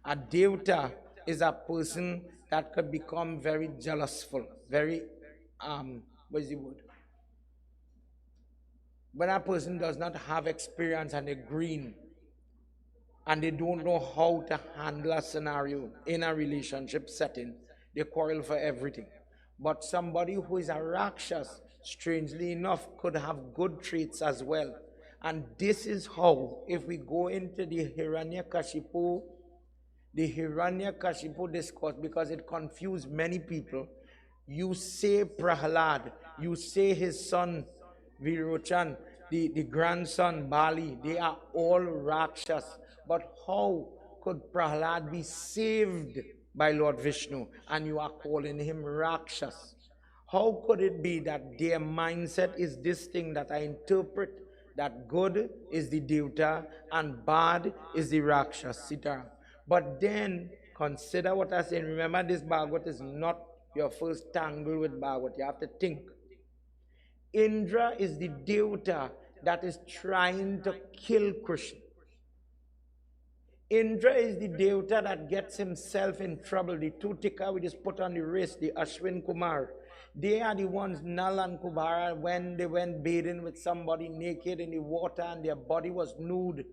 A devta is a person that could become very jealousful, very, what is the word? When a person does not have experience and they're green, and they don't know how to handle a scenario in a relationship setting, they quarrel for everything. But somebody who is a Rakshas, strangely enough, could have good traits as well. And this is how, if we go into the Hiranyakashipu discourse, because it confused many people. You say Prahalad, you say his son Virochan, the grandson Bali, they are all Rakshas. But how could Prahalad be saved by Lord Vishnu and you are calling him Rakshas? How could it be that their mindset is this thing that I interpret that good is the Devta and bad is the Rakshas, Sitaram? But then consider what I'm saying. Remember, this Bhagavad is not your first tangle with Bhagavad. You have to think. Indra is the Devta that is trying to kill Krishna. Indra is the Devta that gets himself in trouble. The two tika we just put on the wrist, the Ashwin Kumar. They are the ones, Nal and Kubara, when they went bathing with somebody naked in the water and their body was nude.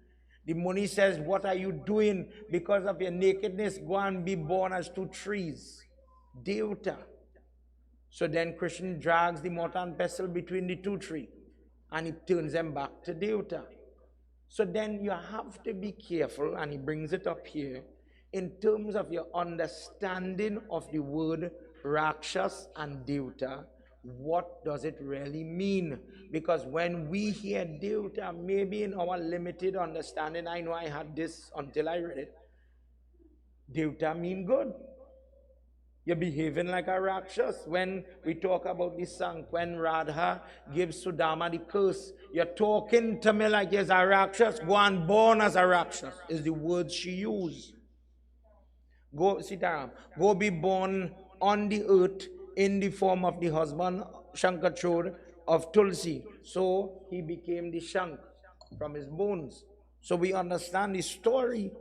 The Muni says, what are you doing? Because of your nakedness, go and be born as two trees. Devta. So then Krishna drags the mortar and pestle between the two trees and he turns them back to Devta. So then you have to be careful, and he brings it up here, in terms of your understanding of the word Rakshas and Devta. What does it really mean? Because when we hear Devta, maybe in our limited understanding, I know I had this until I read it, Devta mean good. You're behaving like a Rakshas. When we talk about this song, when Radha gives Sudama the curse, you're talking to me like you're a Rakshas. Go and born as a Rakshas, is the word she used. Go, Sitaram, go be born on the earth in the form of the husband, Shankachod, of Tulsi. So he became the Shank from his bones. So we understand the story.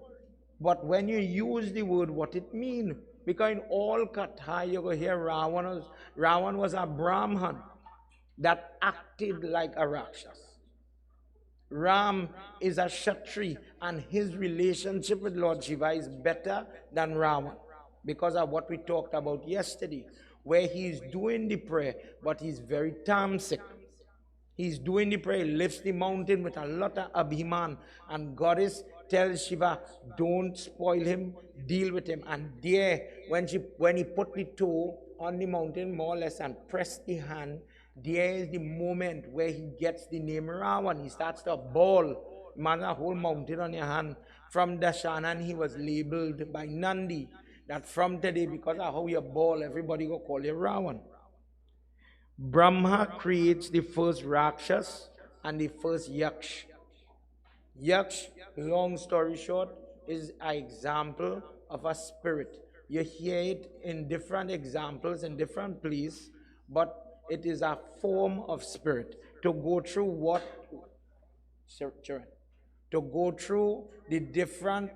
But when you use the word, what it means? Because in all Katha, you go hear Ravan was a Brahman that acted like a Rakshas. Ram is a Kshatri, and his relationship with Lord Shiva is better than Ravan because of what we talked about yesterday, where he's doing the prayer, but he's very tamasic. He's doing the prayer, lifts the mountain with a lot of abhiman, and Goddess tells Shiva, don't spoil him, deal with him. And there, when he put the toe on the mountain, more or less, and pressed the hand, there is the moment where he gets the name Ravan. He starts to bawl, man, a whole mountain on your hand. From Dashanan, he was labeled by Nandi, that from today, because of how you bawl, everybody will call you Ravan. Brahma creates the first Rakshas and the first Yaksh. Yaksh, long story short, is an example of a spirit. You hear it in different examples in different places, but it is a form of spirit. To go through what? To go through the different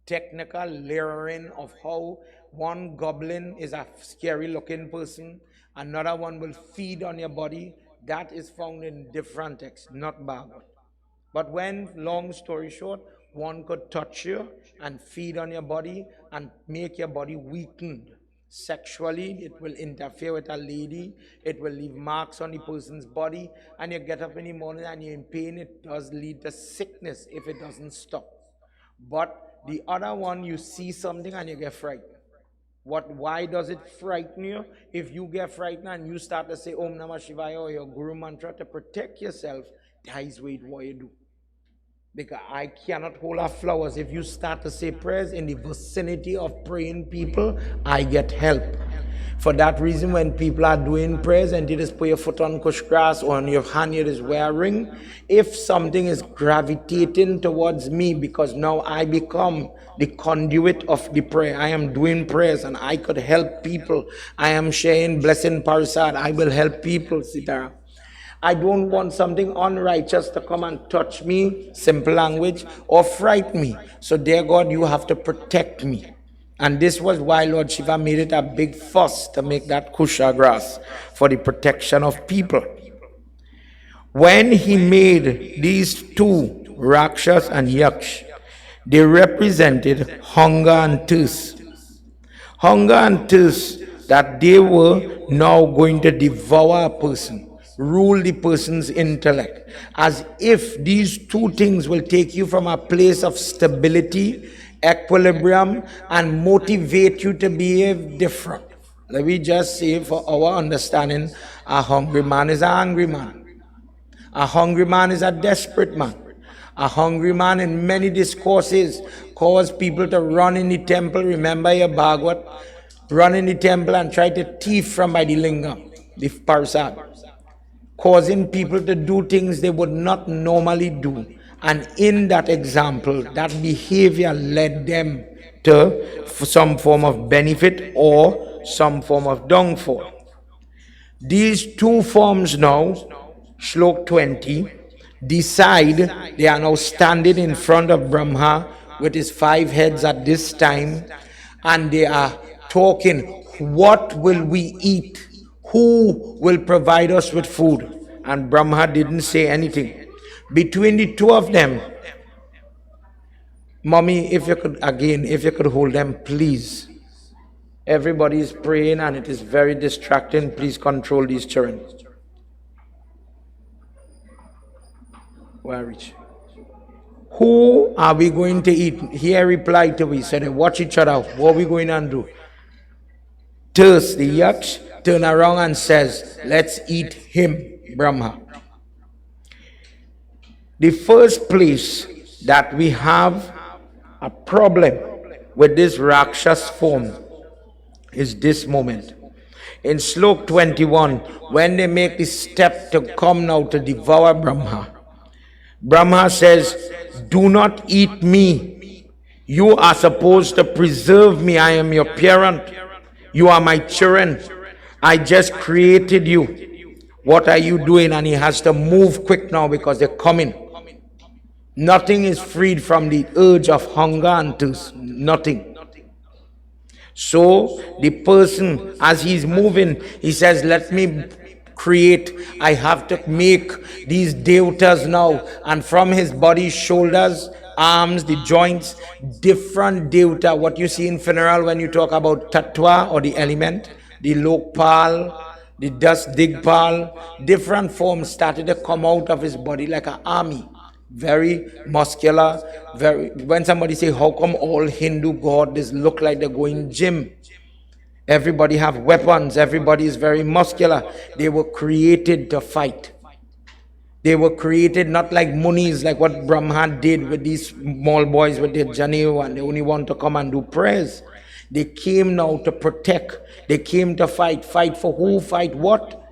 technical layering of how one goblin is a scary looking person, another one will feed on your body. That is found in different texts, not Bhagavad. But when, long story short, one could touch you and feed on your body and make your body weakened. Sexually, it will interfere with a lady, it will leave marks on the person's body, and you get up in the morning and you're in pain. It does lead to sickness if it doesn't stop. But the other one, you see something and you get frightened. Why does it frighten you? If you get frightened and you start to say Om Namah Shivaya or your Guru Mantra to protect yourself, that is what you do. Because I cannot hold our flowers. If you start to say prayers in the vicinity of praying people, I get help. For that reason, when people are doing prayers and you just put your foot on kush grass or on your hand you just wear a ring, if something is gravitating towards me, because now I become the conduit of the prayer, I am doing prayers and I could help people. I am sharing blessing parasad, I will help people, Sitara. I don't want something unrighteous to come and touch me, simple language, or fright me. So dear God, you have to protect me. And this was why Lord Shiva made it a big fuss to make that kusha grass for the protection of people. When he made these two, Rakshas and Yaksh, they represented hunger and thirst. Hunger and thirst, that they were now going to devour a person. rule the person's intellect. As if these two things will take you from a place of stability, equilibrium, and motivate you to behave different. Let me just say, for our understanding, a hungry man is an angry man. A hungry man is a desperate man. A hungry man in many discourses cause people to run in the temple. Remember your Bhagwat? Run in the temple and try to thief from by the lingam, the parsad, causing people to do things they would not normally do. And in that example, that behavior led them to some form of benefit or some form of downfall. These two forms now, Shlok 20, decide they are now standing in front of Brahma with his 5 heads at this time, and they are talking, what will we eat? Who will provide us with food? And Brahma didn't say anything. Between the two of them, Mommy, if you could hold them, please. Everybody is praying and it is very distracting. Please control these children. Where reach? Who are we going to eat? Here replied to we said, watch each other. What are we going to do? Thus the Yaksh turn around and says, let's eat him, Brahma. The first place that we have a problem with this Rakshas form is this moment. In Shlok 21, when they make the step to come now to devour Brahma, Brahma says, do not eat me. You are supposed to preserve me. I am your parent. You are my children. I just created you. What are you doing? And he has to move quick now because they're coming. Nothing is freed from the urge of hunger and thirst. Nothing. So the person, as he's moving, he says, let me create. I have to make these devatas now. And from his body, shoulders, arms, the joints, different devata. What you see in funeral when you talk about tattva or the element, the lokpal, the dust digpal, different forms started to come out of his body like an army. Very muscular, very. When somebody say, how come all Hindu gods look like they're going gym? Everybody have weapons, everybody is very muscular. They were created to fight. They were created not like munis, like what Brahma did with these small boys with their janev, and they only want to come and do prayers. They came now to protect. They came to fight. Fight for who? Fight what?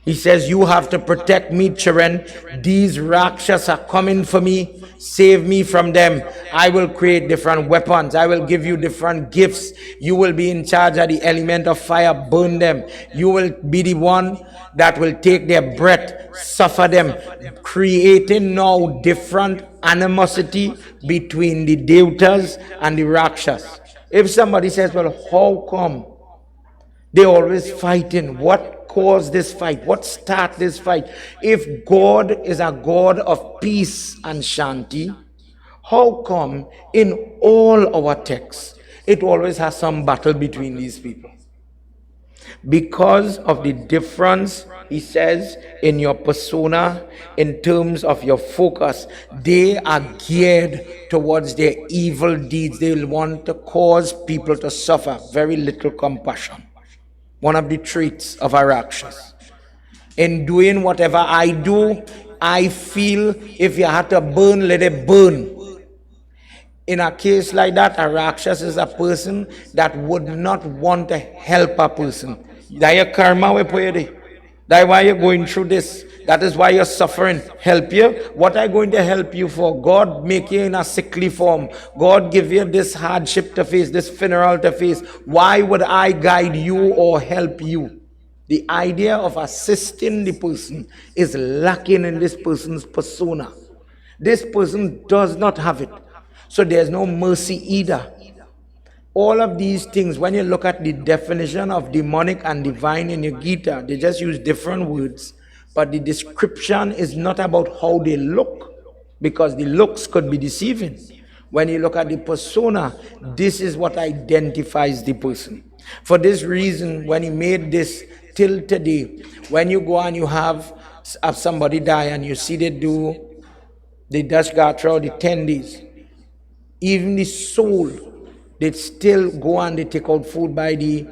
He says, you have to protect me, children. These Rakshas are coming for me. Save me from them. I will create different weapons. I will give you different gifts. You will be in charge of the element of fire. Burn them. You will be the one that will take their breath, suffer them. Creating now different animosity between the devatas and the Rakshas. If somebody says, well, how come they always fighting? What caused this fight? What started this fight? If God is a God of peace and shanti, how come in all our texts it always has some battle between these people? Because of the difference, he says, in your persona, in terms of your focus. They are geared towards their evil deeds. They will want to cause people to suffer. Very little compassion. One of the traits of a Rakshas. In doing whatever I do, I feel if you had to burn, let it burn. In a case like that, a Rakshas is a person that would not want to help a person. That's your karma. That's why you're going through this. That is why you're suffering. Help you? What are you going to help you for? God make you in a sickly form. God give you this hardship to face, this funeral to face. Why would I guide you or help you? The idea of assisting the person is lacking in this person's persona. This person does not have it. So there's no mercy either. All of these things, when you look at the definition of demonic and divine in your Gita, they just use different words. But the description is not about how they look, because the looks could be deceiving. When you look at the persona, this is what identifies the person. For this reason, when he made this till today, when you go and you have somebody die and you see they do the Dutch Gatra, the 10 days, even the soul, they still go and they take out food by the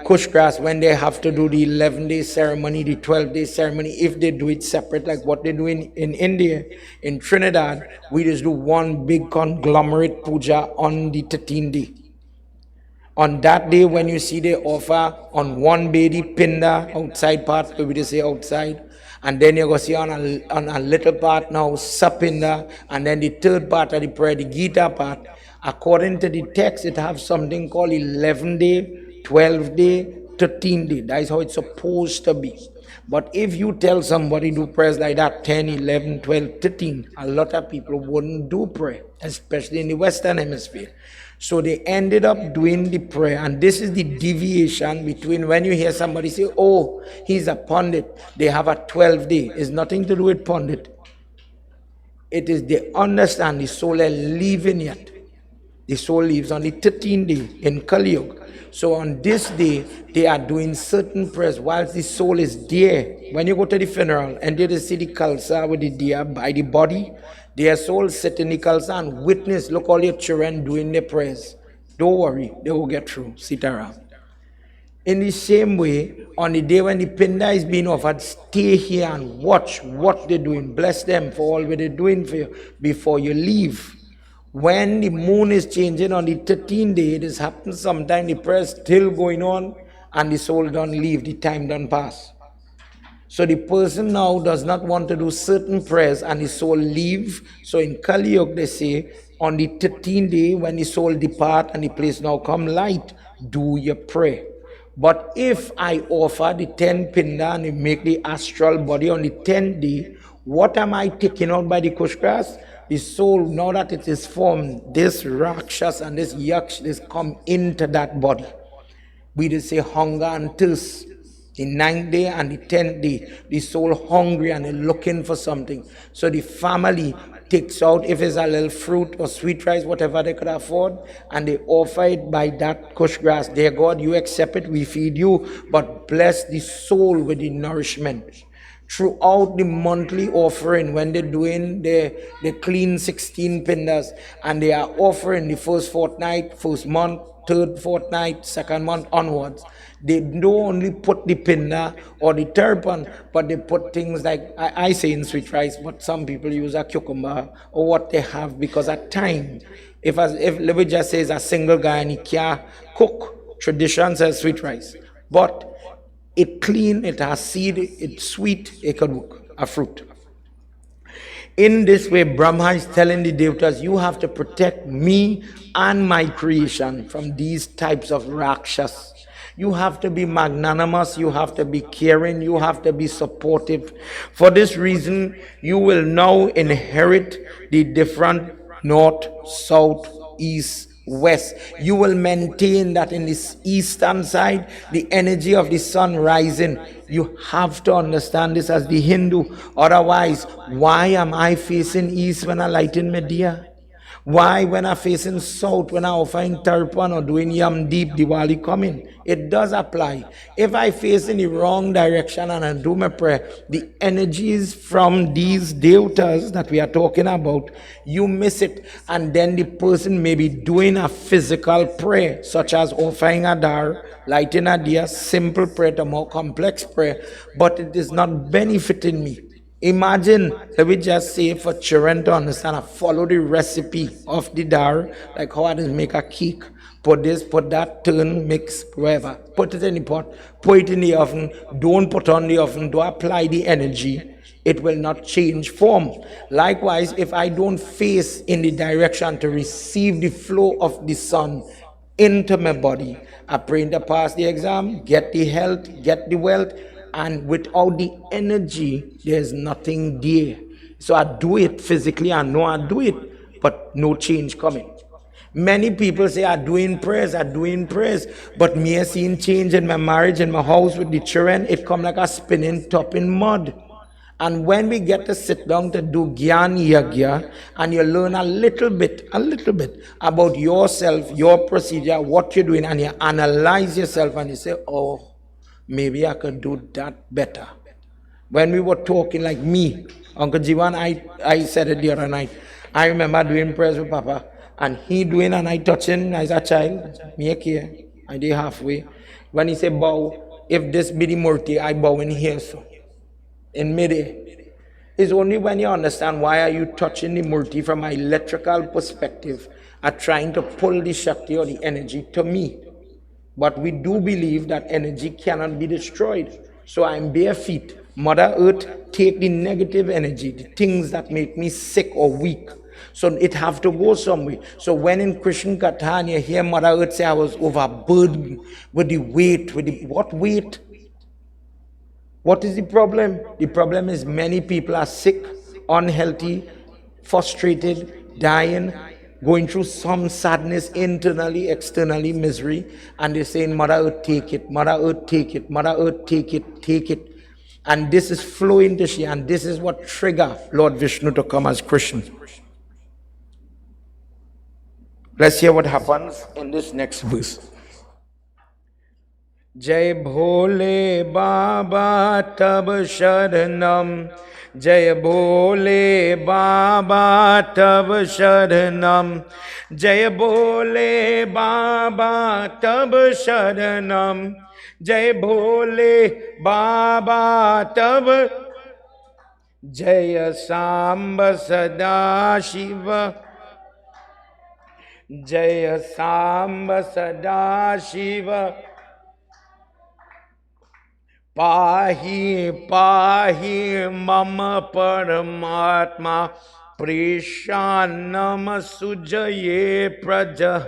kush grass when they have to do the 11-day ceremony, the 12-day ceremony. If they do it separate, like what they do in India, in Trinidad, we just do one big conglomerate puja on the 13th day. On that day, when you see they offer on one bedi pinda outside part, we just say outside, and then you go see on a little part now sapinda, and then the third part of the prayer, the Gita part. According to the text, it have something called 11-day, 12-day, 13-day. That is how it's supposed to be. But if you tell somebody do prayers like that, 10, 11, 12, 13, a lot of people wouldn't do prayer, especially in the Western Hemisphere. So they ended up doing the prayer, and this is the deviation between when you hear somebody say, oh, he's a pundit, they have a 12-day. It's nothing to do with pundit. It is they understand the soul is leaving yet. The soul leaves on the 13th day in Kali Yuga. So on this day, they are doing certain prayers whilst the soul is there. When you go to the funeral and they see the kalsa with the deer by the body, their soul sit in the kalsa and witness, look all your children doing their prayers. Don't worry, they will get through. Sit around. In the same way, on the day when the pinda is being offered, stay here and watch what they're doing. Bless them for all what they're doing for you before you leave. When the moon is changing on the 13th day, this happens sometimes, the prayer is still going on and the soul don't leave, the time don't pass. So the person now does not want to do certain prayers and the soul leave. So in Kali Yuga they say, on the 13th day when the soul depart and the place now come light, do your prayer. But if I offer the 10 pinda and make the astral body on the 10th day, what am I taking out by the kush grass? The soul, now that it is formed, this rakshas and this yaksh, this come into that body. We just say hunger and thirst. The 9th day and the 10th day, the soul hungry and looking for something. So the family takes out, if it's a little fruit or sweet rice, whatever they could afford, and they offer it by that kush grass. Dear God, you accept it, we feed you, but bless the soul with the nourishment. Throughout the monthly offering, when they're doing they clean 16 pindas, and they are offering the first fortnight, first month, third fortnight, second month onwards, they don't only put the pinda or the turban, but they put things like, I say in sweet rice, but some people use a cucumber or what they have, because at time, if let just says a single guy and he can't cook, tradition says sweet rice. But it clean, it has seed, it's sweet, it could work, a fruit. In this way, Brahma is telling the devatas, you have to protect me and my creation from these types of rakshas. You have to be magnanimous, you have to be caring, you have to be supportive. For this reason, you will now inherit the different north, south, east, west. You will maintain that in this eastern side, the energy of the sun rising. You have to understand this as the Hindu. Otherwise, why am I facing east when I light in Media? Why when I'm facing south, when I'm offering Tarpan or doing Yam Deep Diwali coming? It does apply. If I face in the wrong direction and I do my prayer, the energies from these devatas that we are talking about, you miss it. And then the person may be doing a physical prayer, such as offering a dar, lighting a diya, simple prayer, a more complex prayer, but it is not benefiting me. Imagine, let me just say for children to understand, I follow the recipe of the dar, like how I just make a cake. Put this, put that, turn, mix, whatever. Put it in the pot, put it in the oven, don't put on the oven, don't apply the energy. It will not change form. Likewise, if I don't face in the direction to receive the flow of the sun into my body, I pray to pass the exam, get the health, get the wealth, and without the energy, there's nothing there. So I do it physically, I know I do it, but no change coming. Many people say, I'm doing prayers, but me I seeing change in my marriage, in my house with the children, it come like a spinning top in mud. And when we get to sit down to do Gyan Yagya, and you learn a little bit about yourself, your procedure, what you're doing, and you analyze yourself and you say, oh, maybe I could do that better. When we were talking, like me, Uncle Jivan, I said it the other night. I remember doing prayers with Papa, and he doing and I touching as a child. Me here, I did halfway. When he said bow, if this be the murti, I bow in here, so in mid-air. It's only when you understand why are you touching the murti from an electrical perspective, are trying to pull the Shakti or the energy to me. But we do believe that energy cannot be destroyed. So I'm bare feet. Mother Earth take the negative energy, the things that make me sick or weak. So it have to go somewhere. So when in Krishna Katha you hear Mother Earth say I was overburdened with the weight, what weight? What is the problem? The problem is many people are sick, unhealthy, frustrated, dying, going through some sadness internally, externally, misery, and they're saying, Mother Earth, take it, Mother Earth, take it, Mother Earth, take it, take it. And this is flowing to Shri, and this is what trigger Lord Vishnu to come as Krishna. Let's hear what happens in this next verse. जय भोले बाबा तब शरणम, जय भोले बाबा तब शरणम, जय भोले बाबा तब शरणम, जय भोले बाबा तब, जय सांब सदा शिव, जय सांब सदा शिव, पाहि पाहि मम परमात्मा, प्रेषान्नम सुजये प्रजः,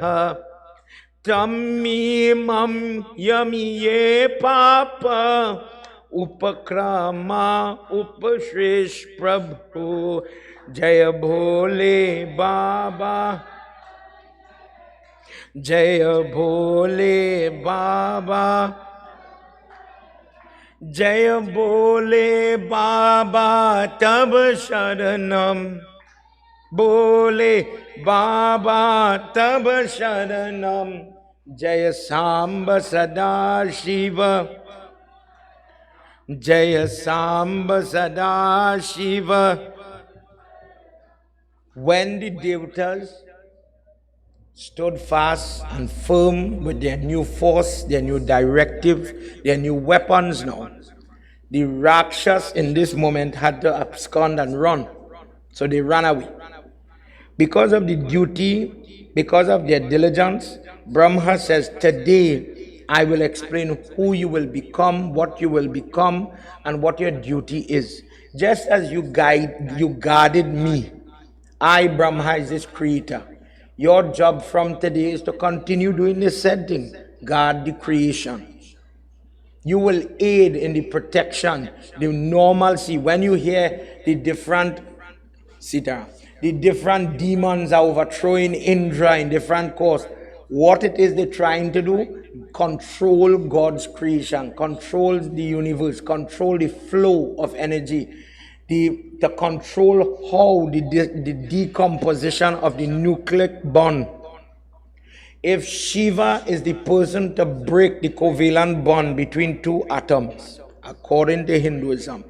तम्मीमं यमिये पाप, उपक्रमा उपश्रेष प्रभु, जय भोले बाबा, जय भोले बाबा, जय बोले बाबा तब शरणम, बोले बाबा तब शरणम, जय सांब सदा शिव, जय सांब सदा Shiv. When the devatas stood fast and firm with their new force, their new directive, their new weapons now, the Rakshas in this moment had to abscond and run. So they ran away. Because of the duty, because of their diligence, Brahma says, today I will explain who you will become, what you will become, and what your duty is. Just as you guarded me, I, Brahma, is this creator. Your job from today is to continue doing the said thing, guard the creation. You will aid in the protection, the normalcy. When you hear the different demons are overthrowing Indra in different course, what it is they're trying to do? Control God's creation, control the universe, control the flow of energy, to control how the decomposition of the nucleic bond. If Shiva is the person to break the covalent bond between two atoms, according to Hinduism,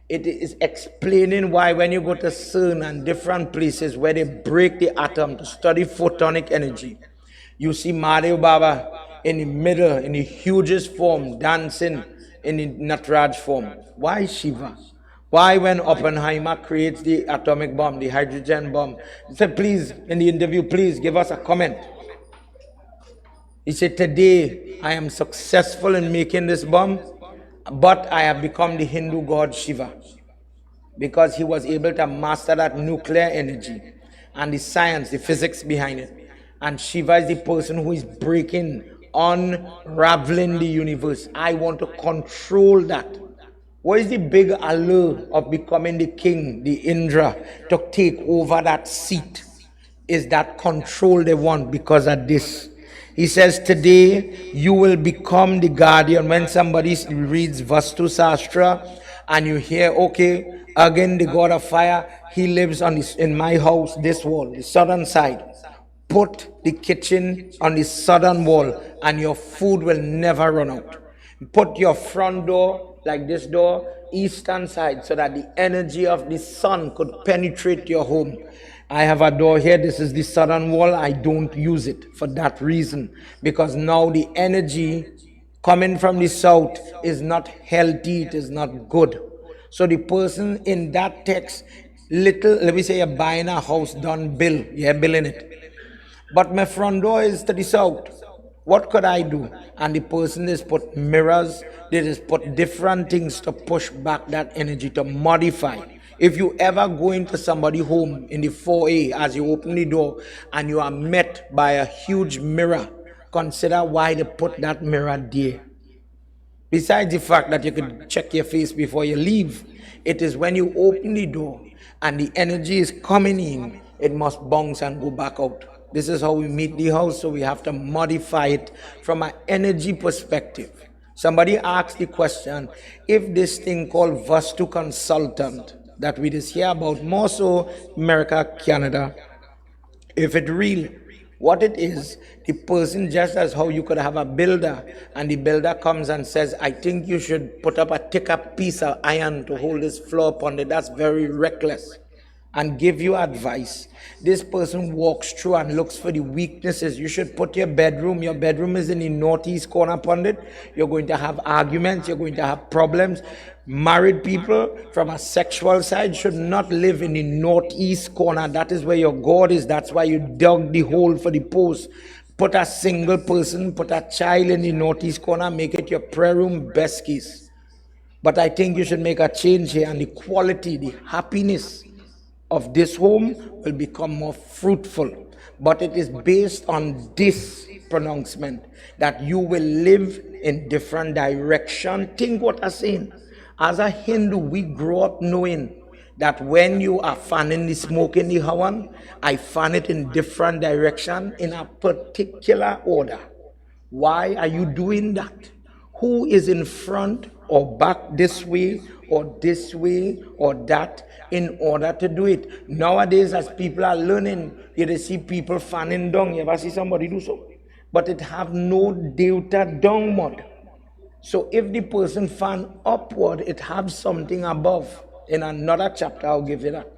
it is explaining why when you go to CERN and different places where they break the atom to study photonic energy, you see Mahadev Baba in the middle, in the hugest form, dancing in the Nataraj form. Why Shiva? Why when Oppenheimer creates the atomic bomb, the hydrogen bomb, he said, please, in the interview, please give us a comment. He said, today I am successful in making this bomb, but I have become the Hindu god Shiva. Because he was able to master that nuclear energy and the science, the physics behind it. And Shiva is the person who is breaking, unraveling the universe. I want to control that. What is the big allure of becoming the king, the Indra, to take over that seat? Is that control they want because of this. He says, today you will become the guardian. When somebody reads Vastu Sastra and you hear, okay, again the god of fire, he lives on this, in my house, this wall, the southern side. Put the kitchen on the southern wall and your food will never run out. Put your front door, like this door, eastern side, so that the energy of the sun could penetrate your home. I have a door here. This is the southern wall. I don't use it for that reason, because now the energy coming from the south is not healthy. It is not good. So the person in that text, little, let me say you're buying a house done bill, you're billing it. But my front door is to the south. What could I do? And the person is put mirrors, they just put different things to push back that energy, to modify. If you ever go into somebody's home in the foyer as you open the door and you are met by a huge mirror, consider why they put that mirror there. Besides the fact that you could check your face before you leave, it is when you open the door and the energy is coming in, it must bounce and go back out. This is how we meet the house, so we have to modify it from an energy perspective. Somebody asked the question, if this thing called Vastu Consultant that we just hear about, more so America, Canada, if it real, what it is, the person, just as how you could have a builder and the builder comes and says, I think you should put up a thicker piece of iron to hold this floor upon it, that's very reckless, and give you advice. This person walks through and looks for the weaknesses. You should put your bedroom is in the northeast corner upon it. You're going to have arguments, you're going to have problems. Married people from a sexual side should not live in the northeast corner. That is where your God is. That's why you dug the hole for the post. Put a single person, put a child in the northeast corner, make it your prayer room, best case. But I think you should make a change here, and the quality, the happiness of this home will become more fruitful. But it is based on this pronouncement, that you will live in different direction. Think what I'm saying. As a Hindu, we grow up knowing that when you are fanning the smoke in the Havan, I fan it in different direction in a particular order. Why are you doing that? Who is in front or back this way or that in order to do it? Nowadays, as people are learning, you see people fanning down. You ever see somebody do so? But it have no delta downward. So if the person fan upward, it have something above. In another chapter, I'll give you that.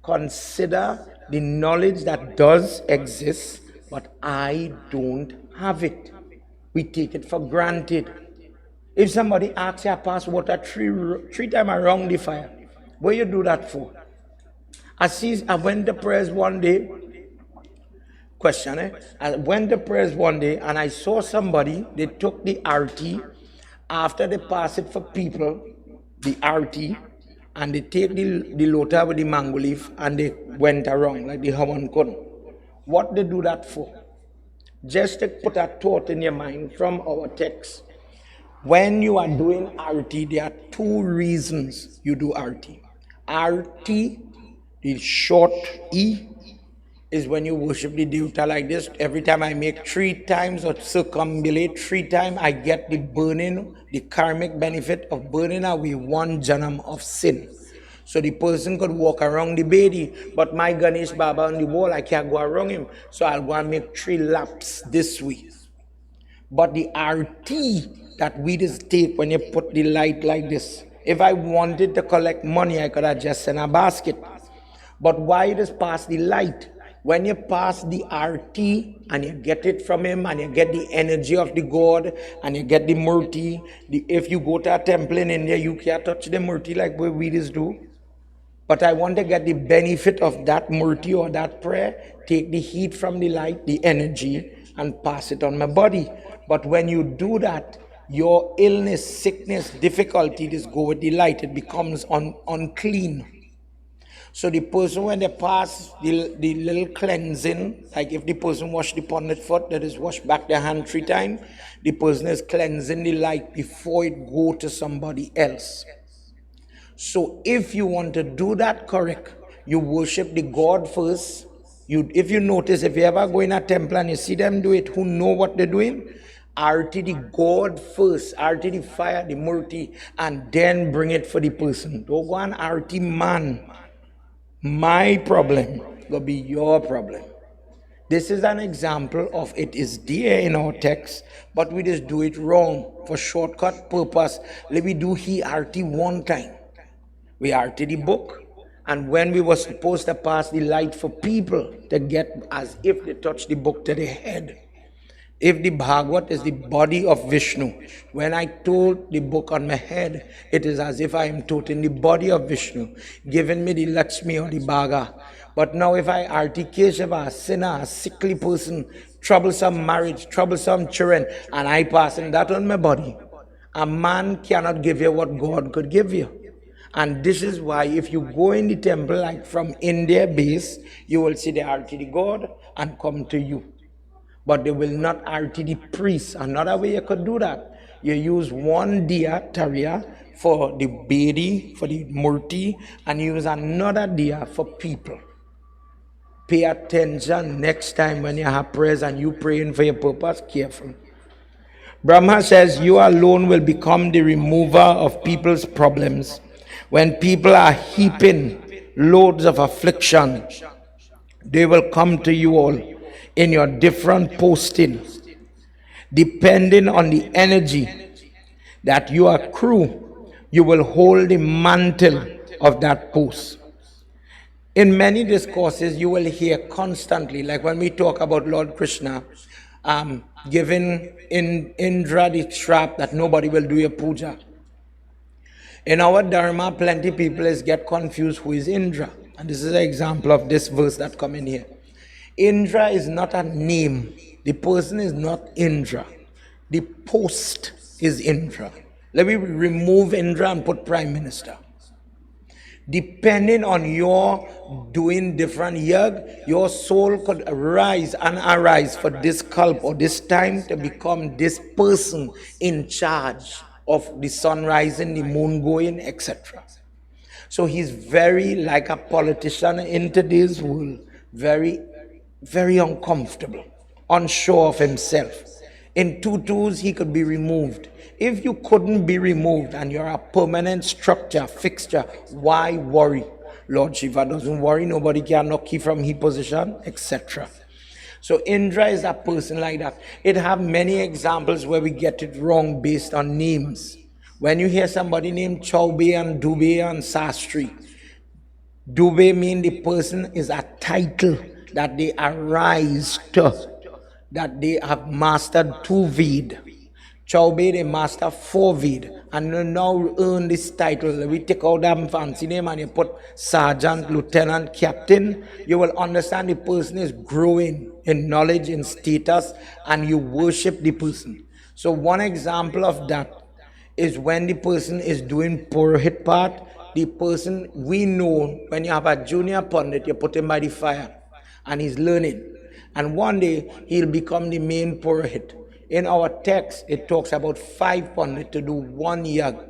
Consider the knowledge that does exist, but I don't have it. We take it for granted. If somebody asks you to pass water three times around the fire, what you do that for? I went to prayers one day, I went to prayers one day and I saw somebody, they took the RT, after they pass it for people, the RT, and they take the lota with the mango leaf and they went around like the Hawan Kun. What they do that for? Just to put a thought in your mind from our text. When you are doing RT, there are two reasons you do RT. RT, the short E, is when you worship the Devta like this. Every time I make 3 times or circumambulate 3 times, I get the burning, the karmic benefit of burning away 1 janam of sin. So the person could walk around the Bedi, but my Ganesh Baba on the wall, I can't go around him. So I'll go and make 3 laps this way. But the RT that we just take when you put the light like this, if I wanted to collect money, I could have just sent a basket. But why just pass the light? When you pass the RT and you get it from him and you get the energy of the God and you get the murti, if you go to a temple in India, you can't touch the murti like we just do. But I want to get the benefit of that murti or that prayer, take the heat from the light, the energy, and pass it on my body. But when you do that, your illness, sickness, difficulty just go with the light. It becomes unclean. So the person, when they pass the little cleansing, like if the person wash the ponded foot, that is wash back their hand 3 times, the person is cleansing the light before it go to somebody else. So if you want to do that correct, you worship the God first, If you notice, if you ever go in a temple and you see them do it, who know what they're doing, arti the God first, arti the fire, the murti, and then bring it for the person. Don't go and arti man. My problem will be your problem. This is an example of it is there in our text, but we just do it wrong for shortcut purpose. Let me do he arti one time. We arti the book, and when we were supposed to pass the light for people to get as if they touch the book to their head. If the Bhagavad is the body of Vishnu, when I told the book on my head, it is as if I am toting the body of Vishnu, giving me the Lakshmi or the Bhaga. But now if I arti Keshava, a sinner, a sickly person, troublesome marriage, troublesome children, and I passing that on my body, a man cannot give you what God could give you. And this is why if you go in the temple, like from India base, you will see the arti the God and come to you. But they will not arti the priest. Another way you could do that, you use one diya tarya for the bedi, for the murti, and use another diya for people. Pay attention next time when you have prayers and you praying for your purpose, careful. Brahma says you alone will become the remover of people's problems. When people are heaping loads of affliction, they will come to you all in your different posting, depending on the energy that you accrue, you will hold the mantle of that post. In many discourses, you will hear constantly, like when we talk about Lord Krishna, giving Indra the trap that nobody will do a puja. In our Dharma, plenty people get confused who is Indra. And this is an example of this verse that come in here. Indra is not a name. The person is not Indra. The post is Indra. Let me remove Indra and put Prime Minister. Depending on your doing different yag, your soul could arise and arise for this kalp or this time to become this person in charge of the sun rising, the moon going, etc. So he's very like a politician in today's world, very uncomfortable, unsure of himself. In tutus, he could be removed. If you couldn't be removed and you're a permanent structure, fixture, why worry? Lord Shiva doesn't worry, nobody can knock you from his position, etc. So Indra is a person like that. It have many examples where we get it wrong based on names. When you hear somebody named Chaube and Dubey and Sastri, Dubey mean the person is a title that they arise to, that they have mastered 2 Ved. Chaube, they master 4 Ved, and they now earn this title. We take out them fancy name and you put sergeant, lieutenant, captain. You will understand the person is growing in knowledge, in status, and you worship the person. So one example of that is when the person is doing Purohit part, the person, we know when you have a junior pundit, you put him by the fire and he's learning. And one day he'll become the main Purohit. In our text, it talks about 5 pundits to do 1 yag.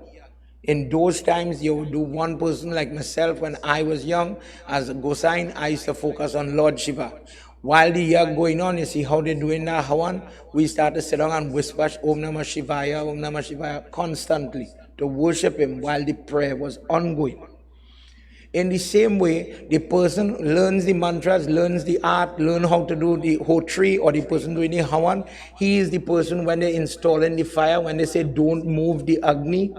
In those times, you would do 1 person like myself. When I was young, as a Gosine, I used to focus on Lord Shiva. While the yag going on, you see how they're doing that hawan, we start to sit down and whisper Om Namah Shivaya, Om Namah Shivaya constantly to worship him while the prayer was ongoing. In the same way, the person learns the mantras, learns the art, learn how to do the hotri, or the person doing the hawan. He is the person when they installing the fire, when they say don't move the Agni,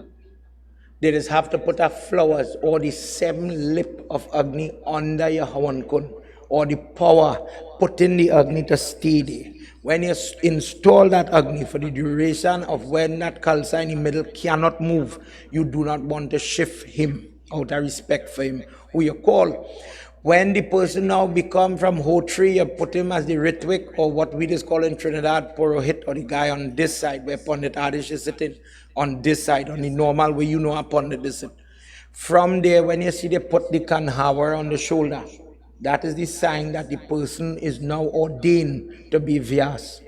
they just have to put a flowers or the 7 lip of Agni under your hawan kun, or the power put in the Agni to stay there. When you install that Agni for the duration of when that Khalsa in the middle cannot move, you do not want to shift him out of respect for him, who you call. When the person now become from Hotri, you put him as the Ritwik, or what we just call in Trinidad, Purohit, or the guy on this side, where Pandit Adish is sitting on this side, on the normal way you know a Pandit is sitting. From there, when you see they put the Kanhawar on the shoulder, that is the sign that the person is now ordained to be Vyas.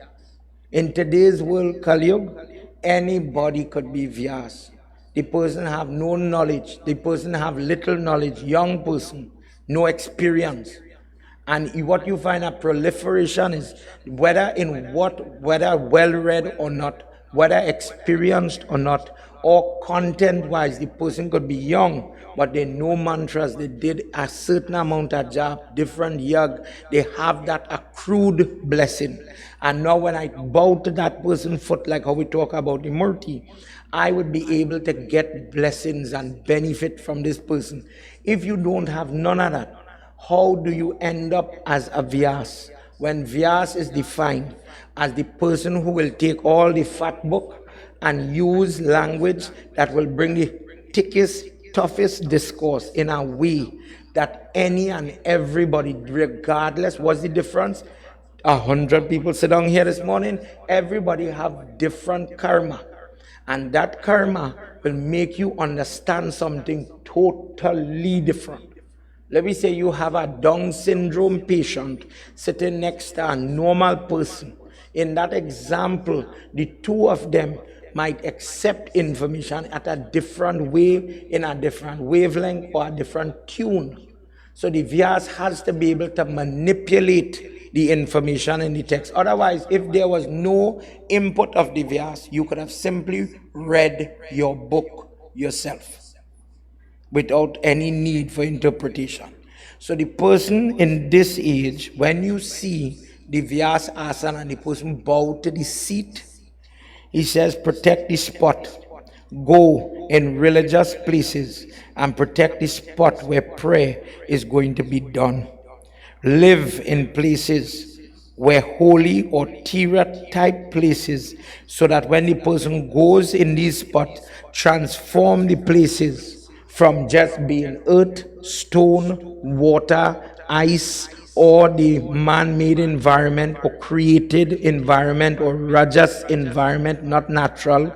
In today's world, Kali Yuga, anybody could be Vyas. The person have no knowledge, the person have little knowledge, young person, no experience. And what you find a proliferation is whether well read or not, whether experienced or not, or content wise, the person could be young, but they know mantras, they did a certain amount of job, different yag, they have that accrued blessing. And now when I bow to that person's foot, like how we talk about the murti, I would be able to get blessings and benefit from this person. If you don't have none of that, how do you end up as a Vyas? When Vyas is defined as the person who will take all the fat book and use language that will bring the thickest, toughest discourse in a way that any and everybody, regardless, what's the difference? 100 people sit down here this morning, everybody have different karma. And that karma will make you understand something totally different. Let me say you have a Down syndrome patient sitting next to a normal person. In that example, the two of them might accept information at a different way, in a different wavelength or a different tune. So the Vyas has to be able to manipulate the information in the text. Otherwise, if there was no input of the Vyas, you could have simply read your book yourself without any need for interpretation. So the person in this age, when you see the Vyas asana and the person bow to the seat, he says, protect the spot. Go in religious places and protect the spot where prayer is going to be done. Live in places where holy or Tira type places, so that when the person goes in these spots, transform the places from just being earth, stone, water, ice, or the man-made environment or created environment or Rajas environment, not natural.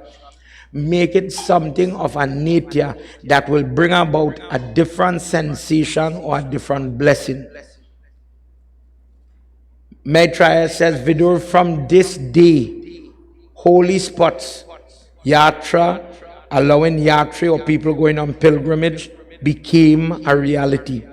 Make it something of a nature that will bring about a different sensation or a different blessing. Maitreya says, Vidur, from this day, holy spots, yatra, allowing yatra or people going on pilgrimage, became a reality.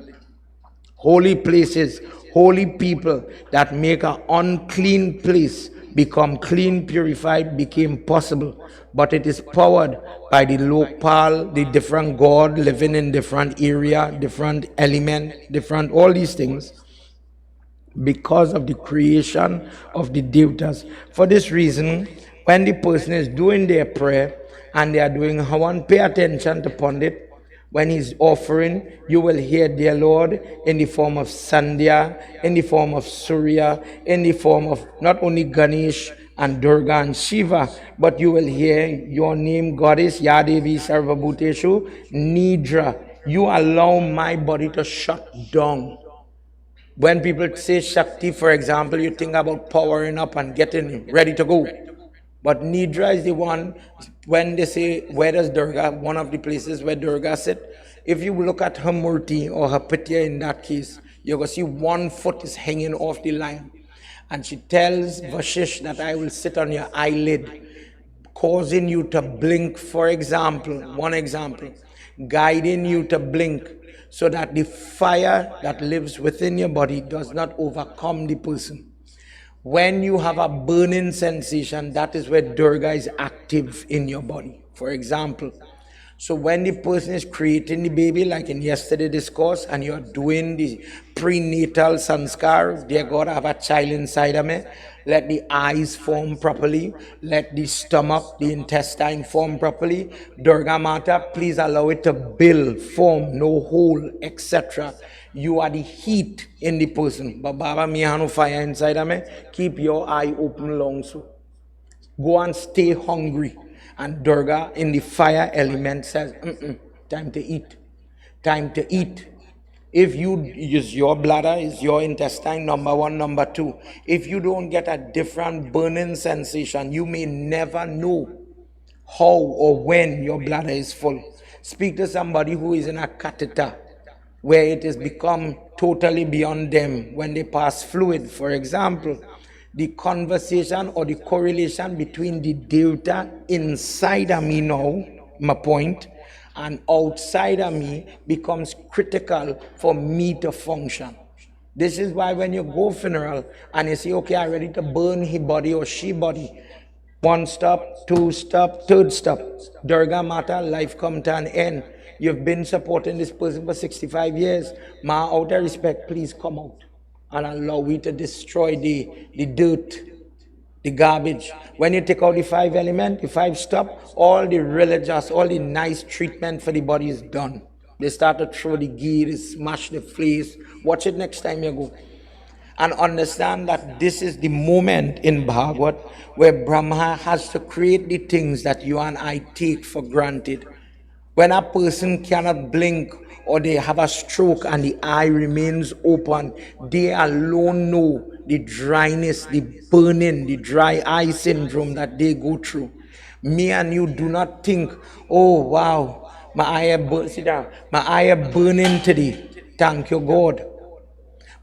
Holy places, holy people that make an unclean place become clean, purified, became possible. But it is powered by the local, the different god living in different area, different element, different all these things, because of the creation of the devatas. For this reason, when the person is doing their prayer and they are doing Havan, pay attention to Pandit. When he's offering, you will hear, dear Lord, in the form of Sandhya, in the form of Surya, in the form of not only Ganesh and Durga and Shiva, but you will hear your name, Goddess, Yadevi Sarvabhuteshu, Nidra. You allow my body to shut down. When people say Shakti, for example, you think about powering up and getting ready to go. But Nidra is the one, when they say, where does Durga, one of the places where Durga sit, if you look at her murti or her pitya in that case, you're going to see one foot is hanging off the line. And she tells Vashish that I will sit on your eyelid, causing you to blink, for example, one example, guiding you to blink, so that the fire that lives within your body does not overcome the person. When you have a burning sensation, that is where Durga is active in your body, for example. So when the person is creating the baby, like in yesterday's discourse, and you're doing the prenatal sanskar, dear God, I have a child inside of me, let the eyes form properly, let the stomach, the intestine form properly. Durga Mata, please allow it to build, form, no hole, etc. You are the heat in the person. But Baba, me have no fire inside of me. Keep your eye open long so. Go and stay hungry. And Durga in the fire element says, time to eat. Time to eat. If you use your bladder, is your intestine, number one, number two. If you don't get a different burning sensation, you may never know how or when your bladder is full. Speak to somebody who is in a catheter, where it has become totally beyond them when they pass fluid. For example, the conversation or the correlation between the delta inside of me now, my point, and outside of me becomes critical for me to function. This is why when you go funeral and you say, okay, I'm ready to burn his body or she body, one stop, two stop, third stop, Durga Mata, life come to an end. You've been supporting this person for 65 years. Ma, out of respect, please come out and allow me to destroy the dirt, the garbage. When you take out the 5 element, the 5 stop, all the religious, all the nice treatment for the body is done. They start to throw the ghee, they smash the fleece. Watch it next time you go. And understand that this is the moment in Bhagavad where Brahma has to create the things that you and I take for granted. When a person cannot blink or they have a stroke and the eye remains open, they alone know the dryness, the burning, the dry eye syndrome that they go through. Me and you do not think, oh wow, my eye burning today. Thank you, God.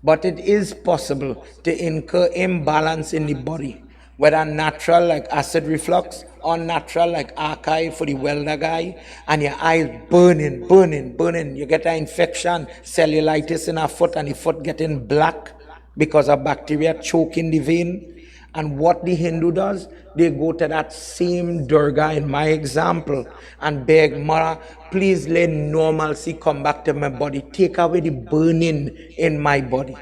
But it is possible to incur imbalance in the body, whether natural like acid reflux, unnatural like archive for the welder guy, and your eyes burning, burning, burning. You get an infection, cellulitis in a foot, and the foot getting black because of bacteria choking the vein. And what the Hindu does, they go to that same Durga in my example and beg, Mara, please let normalcy come back to my body. Take away the burning in my body.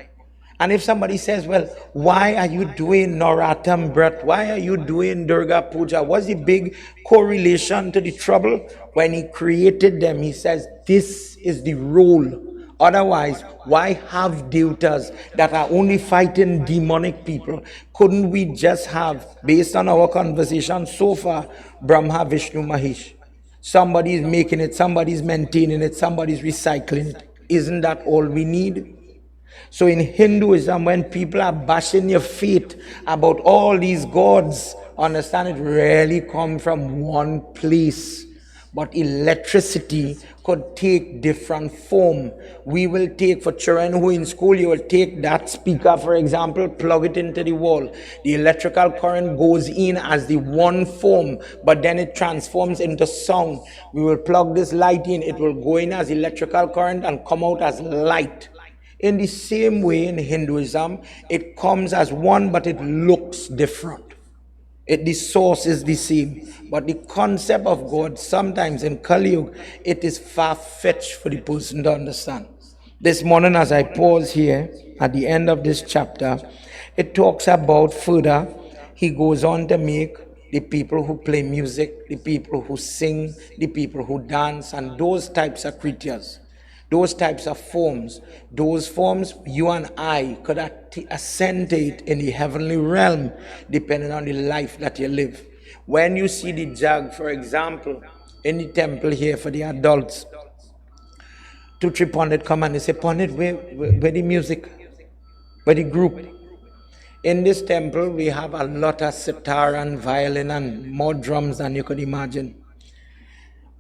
And if somebody says, well, why are you doing Naratam Brat? Why are you doing Durga Puja? What's the big correlation to the trouble? When he created them, he says, this is the role. Otherwise, why have devatas that are only fighting demonic people? Couldn't we just have, based on our conversation so far, Brahma, Vishnu, Mahesh? Somebody's making it, somebody's maintaining it, somebody's recycling it. Isn't that all we need? So in Hinduism, when people are bashing your feet about all these gods, understand it really come from one place. But electricity could take different form. We will take, for children who in school, you will take that speaker, for example, plug it into the wall. The electrical current goes in as the one form, but then it transforms into sound. We will plug this light in, it will go in as electrical current and come out as light. In the same way in Hinduism, it comes as one, but it looks different. The source is the same, but the concept of God, sometimes in Kali Yuga, it is far-fetched for the person to understand. This morning, as I pause here, at the end of this chapter, it talks about further, he goes on to make the people who play music, the people who sing, the people who dance, and those types of creatures. Those types of forms, those forms you and I could ascentate in the heavenly realm depending on the life that you live. When you see the jug, for example, in the temple here for the adults, 2-3 Pandit come and they say, Pandit, where the music, where the group? In this temple, we have a lot of sitar and violin and more drums than you could imagine.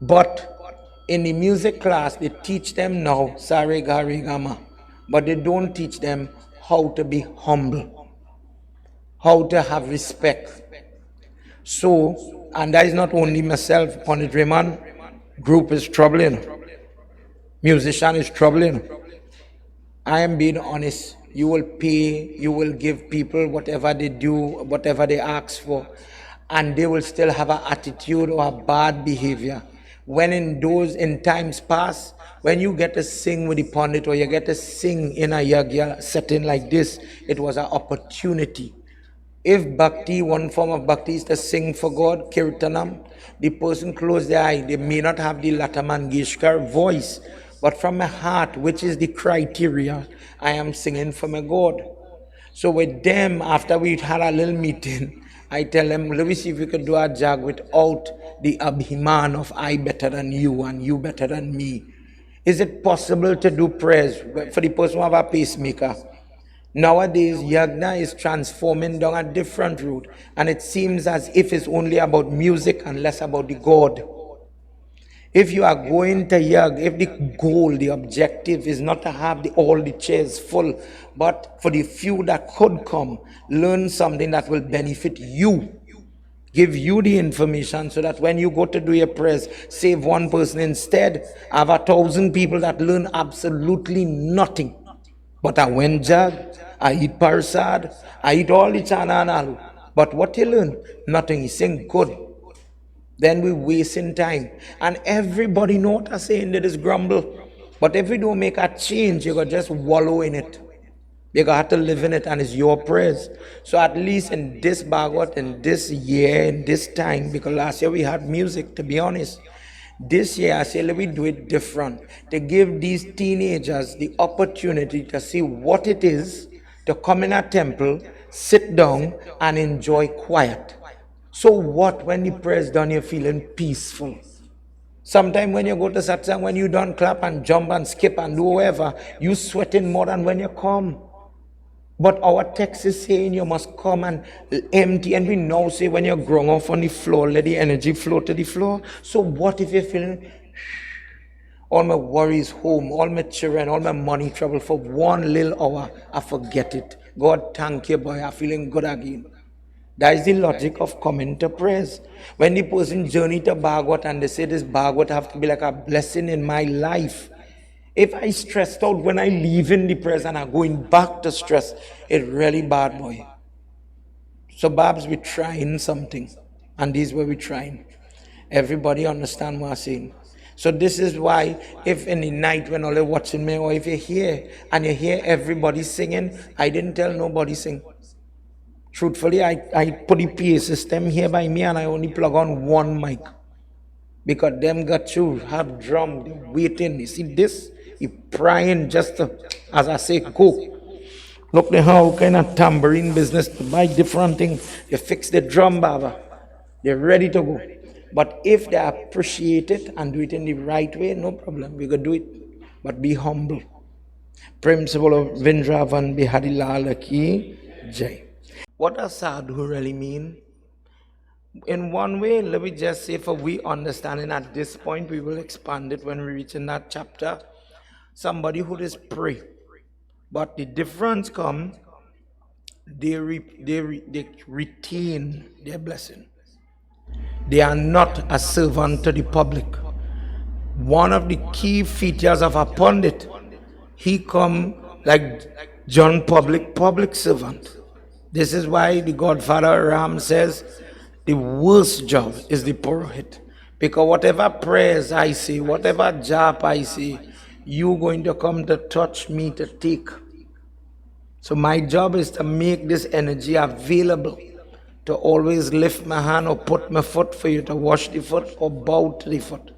But in the music class, they teach them now, Sare Gari Gama, but they don't teach them how to be humble, how to have respect. So, and that is not only myself, Pandit Raman, group is troubling, musician is troubling. I am being honest. You will pay, you will give people whatever they do, whatever they ask for, and they will still have an attitude or a bad behavior. When in times past, when you get to sing with the Pandit or you get to sing in a yagya setting like this, it was an opportunity. If bhakti, one form of bhakti is to sing for God, kirtanam, the person close their eye, they may not have the Lata Mangeshkar voice, but from my heart, which is the criteria, I am singing for my God. So with them, after we had a little meeting, I tell them, let me see if we could do a jag without the abhiman of I better than you and you better than me. Is it possible to do prayers for the person who have a pacemaker? Nowadays, Yagna is transforming down a different route, and it seems as if it's only about music and less about the God. If you are going to Yag, if the goal, the objective is not to have all the chairs full, but for the few that could come, learn something that will benefit you, give you the information so that when you go to do your prayers, save one person instead, have 1,000 people that learn absolutely nothing. But I went jag, I eat parsad, I eat all the chana and aloo. But what you learn? Nothing. He saying good. Then we wasting time. And everybody know what I'm saying, that is grumble. But if we don't make a change, you're going to just wallow in it. You're going to have to live in it, and it's your prayers. So at least in this Bhagavad, in this year, in this time, because last year we had music, to be honest. This year, I say, let me do it different. To give these teenagers the opportunity to see what it is to come in a temple, sit down, and enjoy quiet. So what when the prayer's done, you're feeling peaceful? Sometimes when you go to satsang, when you don't clap and jump and skip and do whatever, you sweating more than when you come. But our text is saying you must come and empty, and we now say when you're growing off on the floor, let the energy flow to the floor. So what if you're feeling all my worries home, all my children, all my money trouble for 1 little hour, I forget it. God, thank you, boy, I'm feeling good again. That is the logic of coming to prayers. When the person journey to Bhagavad and they say this Bhagavad have to be like a blessing in my life. If I stressed out when I leave in the prayers and I'm going back to stress, it's really bad, boy. So Babs, we're trying something. And this is where we're trying. Everybody understand what I'm saying. So this is why if in the night when all are watching me, or if you're here and you hear everybody singing, I didn't tell nobody sing. Truthfully, I put the PA system here by me and I only plug on one mic. Because them got to have drum, they're waiting. You see this? He prying just to, as I say, go. Look at how kind of tambourine business to buy different things. You fix the drum, Baba. They're ready to go. But if they appreciate it and do it in the right way, no problem. We could do it. But be humble. Principle of Vindravan Bihadilala ki Jai. What does sadhu really mean? In one way, let me just say, for we understanding at this point, we will expand it when we reach in that chapter. Somebody who is pray. But the difference comes, they retain their blessing. They are not a servant to the public. One of the key features of a pundit, he come like John public servant. This is why the Godfather Ram says the worst job is the Purohit. Because whatever prayers I say, whatever jap I say, you're going to come to touch me to take. So my job is to make this energy available, to always lift my hand or put my foot for you to wash the foot or bow to the foot.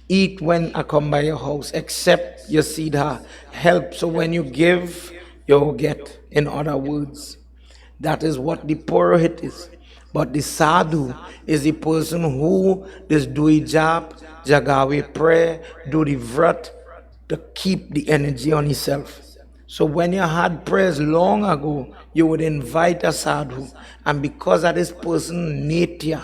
Eat when I come by your house, accept your siddha, help. So when you give, you'll get. In other words, that is what the Purohit is. But the sadhu is the person who does do a jap, jagawe prayer, do the vrat to keep the energy on himself. So when you had prayers long ago, you would invite a sadhu, and because of this person's nature,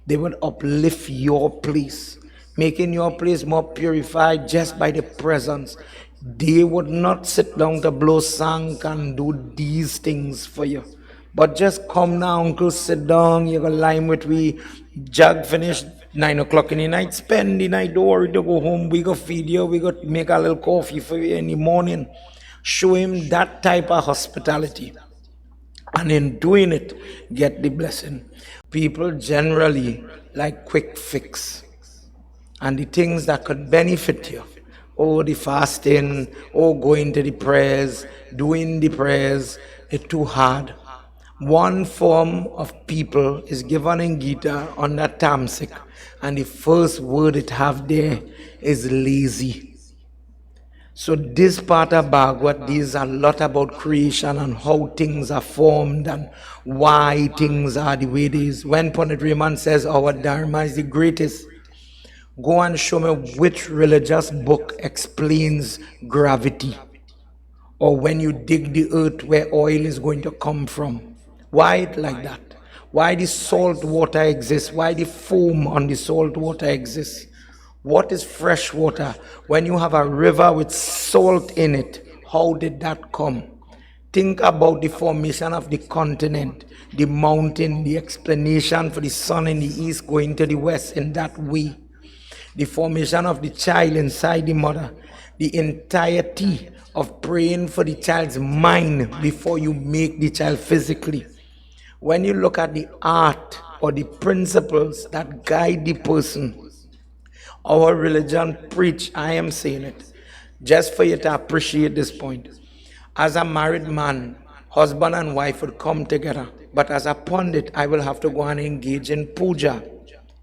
they would uplift your place, making your place more purified just by the presence. They would not sit down to blow sank and do these things for you. But just come now, uncle, sit down, you got lime with we, jug finish 9 o'clock in the night, spend the night, don't worry to go home, we go feed you, we got make a little coffee for you in the morning. Show him that type of hospitality. And in doing it, get the blessing. People generally like quick fix. And the things that could benefit you. Oh, the fasting, oh, going to the prayers, doing the prayers, it's too hard. One form of people is given in Gita under Tamsik, and the first word it have there is lazy. So this part of Bhagavad is a lot about creation and how things are formed and why things are the way it is. When Pandit Raman says our Dharma is the greatest, go and show me which religious book explains gravity, or when you dig the earth where oil is going to come from. Why it like that? Why the salt water exists? Why the foam on the salt water exists? What is fresh water? When you have a river with salt in it, how did that come? Think about the formation of the continent, the mountain, the explanation for the sun in the east going to the west in that way. the formation of the child inside the mother, the entirety of praying for the child's mind before you make the child physically. When you look at the art or the principles that guide the person, our religion preach, I am saying it, just for you to appreciate this point. As a married man, husband and wife would come together, but as a pundit, I will have to go and engage in puja.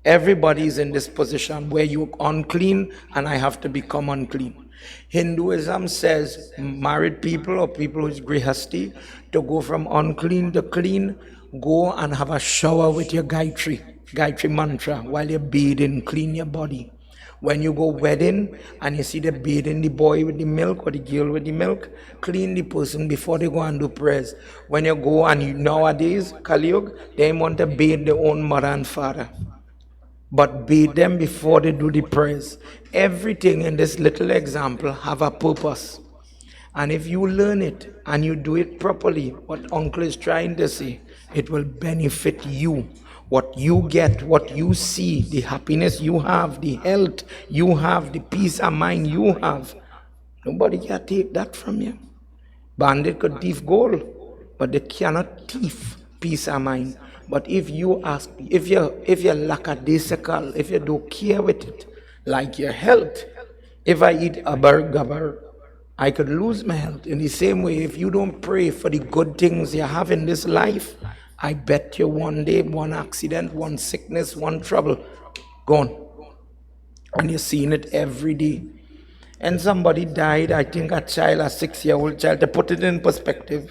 Everybody is in this position where you're unclean and I have to become unclean. Hinduism says married people or people who's grihasti, to go from unclean to clean, go and have a shower with your Gayatri mantra while you're bathing, clean your body. When you go wedding and you see the bathing the boy with the milk or the girl with the milk, clean the person before they go and do prayers. When you go and nowadays, Kali Yuga, they want to bathe their own mother and father, but bathe them before they do the prayers. Everything in this little example have a purpose. And if you learn it and you do it properly, what uncle is trying to say, it will benefit you. What you get, what you see, the happiness you have, the health you have, the peace of mind you have, nobody can take that from you. Bandit could thief gold, but they cannot thief peace of mind. But if you ask, if you're lackadaisical, if you don't care with it, like your health, if I eat a burger, I could lose my health. In the same way, if you don't pray for the good things you have in this life, I bet you one day, one accident, one sickness, one trouble, gone. And you're seeing it every day. And somebody died, I think a child, a 6-year-old child, to put it in perspective,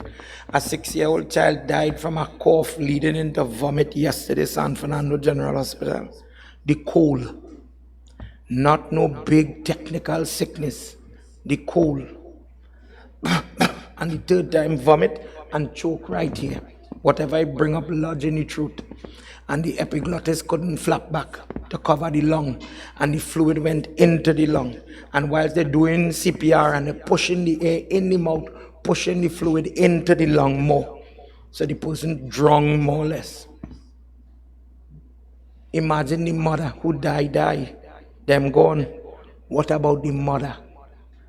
a 6-year-old child died from a cough leading into vomit yesterday, San Fernando General Hospital. The cold, not no big technical sickness, the cold. And the third time, vomit and choke right here. Whatever I bring up lodge in the throat. And the epiglottis couldn't flap back to cover the lung. And the fluid went into the lung. And whilst they're doing CPR and they're pushing the air in the mouth, pushing the fluid into the lung more. So the person drowned more or less. Imagine the mother who died, them gone. What about the mother?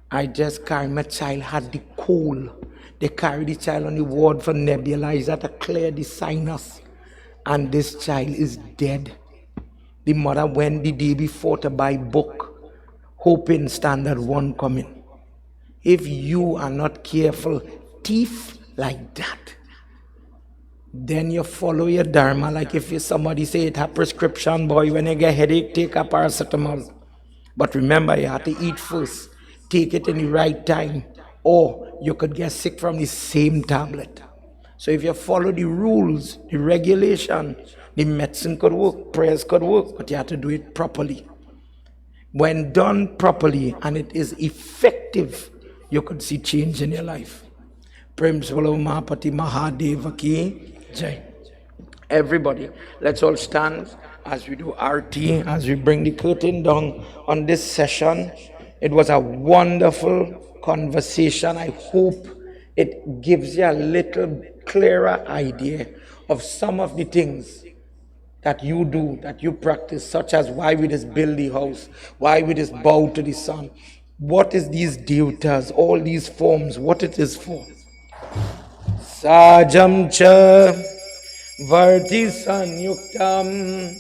I just carried my child, had the cold. They carried the child on the ward for nebulizer to clear the sinus. And this child is dead. The mother went the day before to buy book, hoping standard 1 coming. If you are not careful, thief like that, then you follow your dharma. Like if somebody say it have prescription, boy, when you get headache, take a paracetamol. But remember, you have to eat first. Take it in the right time, or you could get sick from the same tablet. So if you follow the rules, the regulation, the medicine could work, prayers could work, but you have to do it properly. When done properly and it is effective, you could see change in your life. Prem Swalo Mahapati Mahadeva Ki Jai. Everybody, let's all stand as we do arti, as we bring the curtain down on this session. It was a wonderful conversation. I hope it gives you a little clearer idea of some of the things that you do, that you practice, such as why we just build the house, why we just bow to the sun. What is these devatas, all these forms, what it is for. Sajam cha varti sanyuktam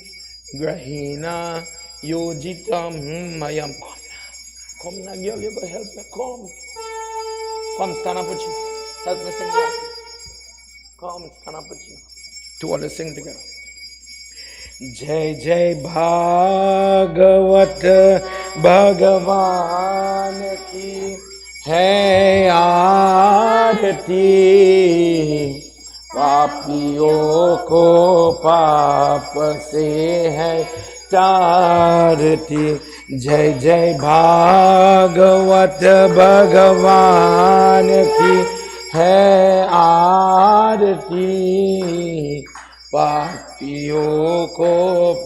grahina yojitam mayam. Come now, girl, you go help me. Come, stand up with you. Help me sing that. Come, stand up with you. To all sing together. Jai Jai Bhagwat Bhagwan ki hai aarti, पापियों को पाप से है तारती. जय जय भागवत भगवान की है आरती, पापियों को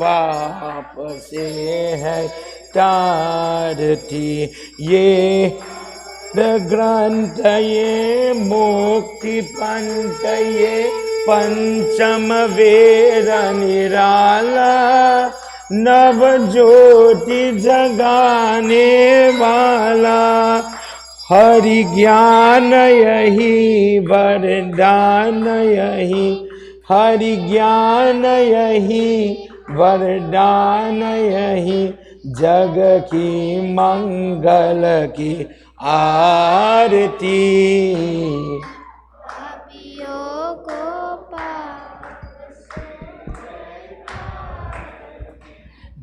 पाप से है तारती. ये ग्रंथ ये मुक्ति पंथ ये पंचम वेद निराला, नव ज्योति जगाने वाला, हरि ज्ञान यही वरदान यही, हरि ज्ञान यही वरदान यही, जग की मंगल की आरती।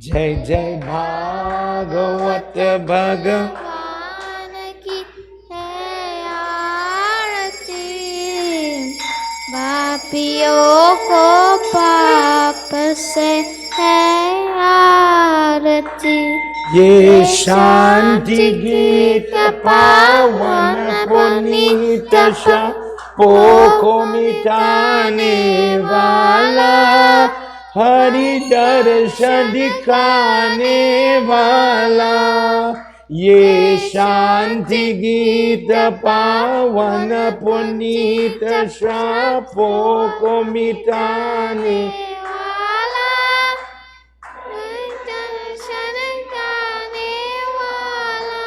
जय जय भागवत भगवान की है आरती, पापियों को पाप से है आरती। ये शांति गीत पावन पुनीत पापों को मिटाने वाला, हरि दर्शन दिखाने वाला। ये शांति गीत पावन पुनीत पापों को मिटाने वाला, दर्शन दिखाने वाला।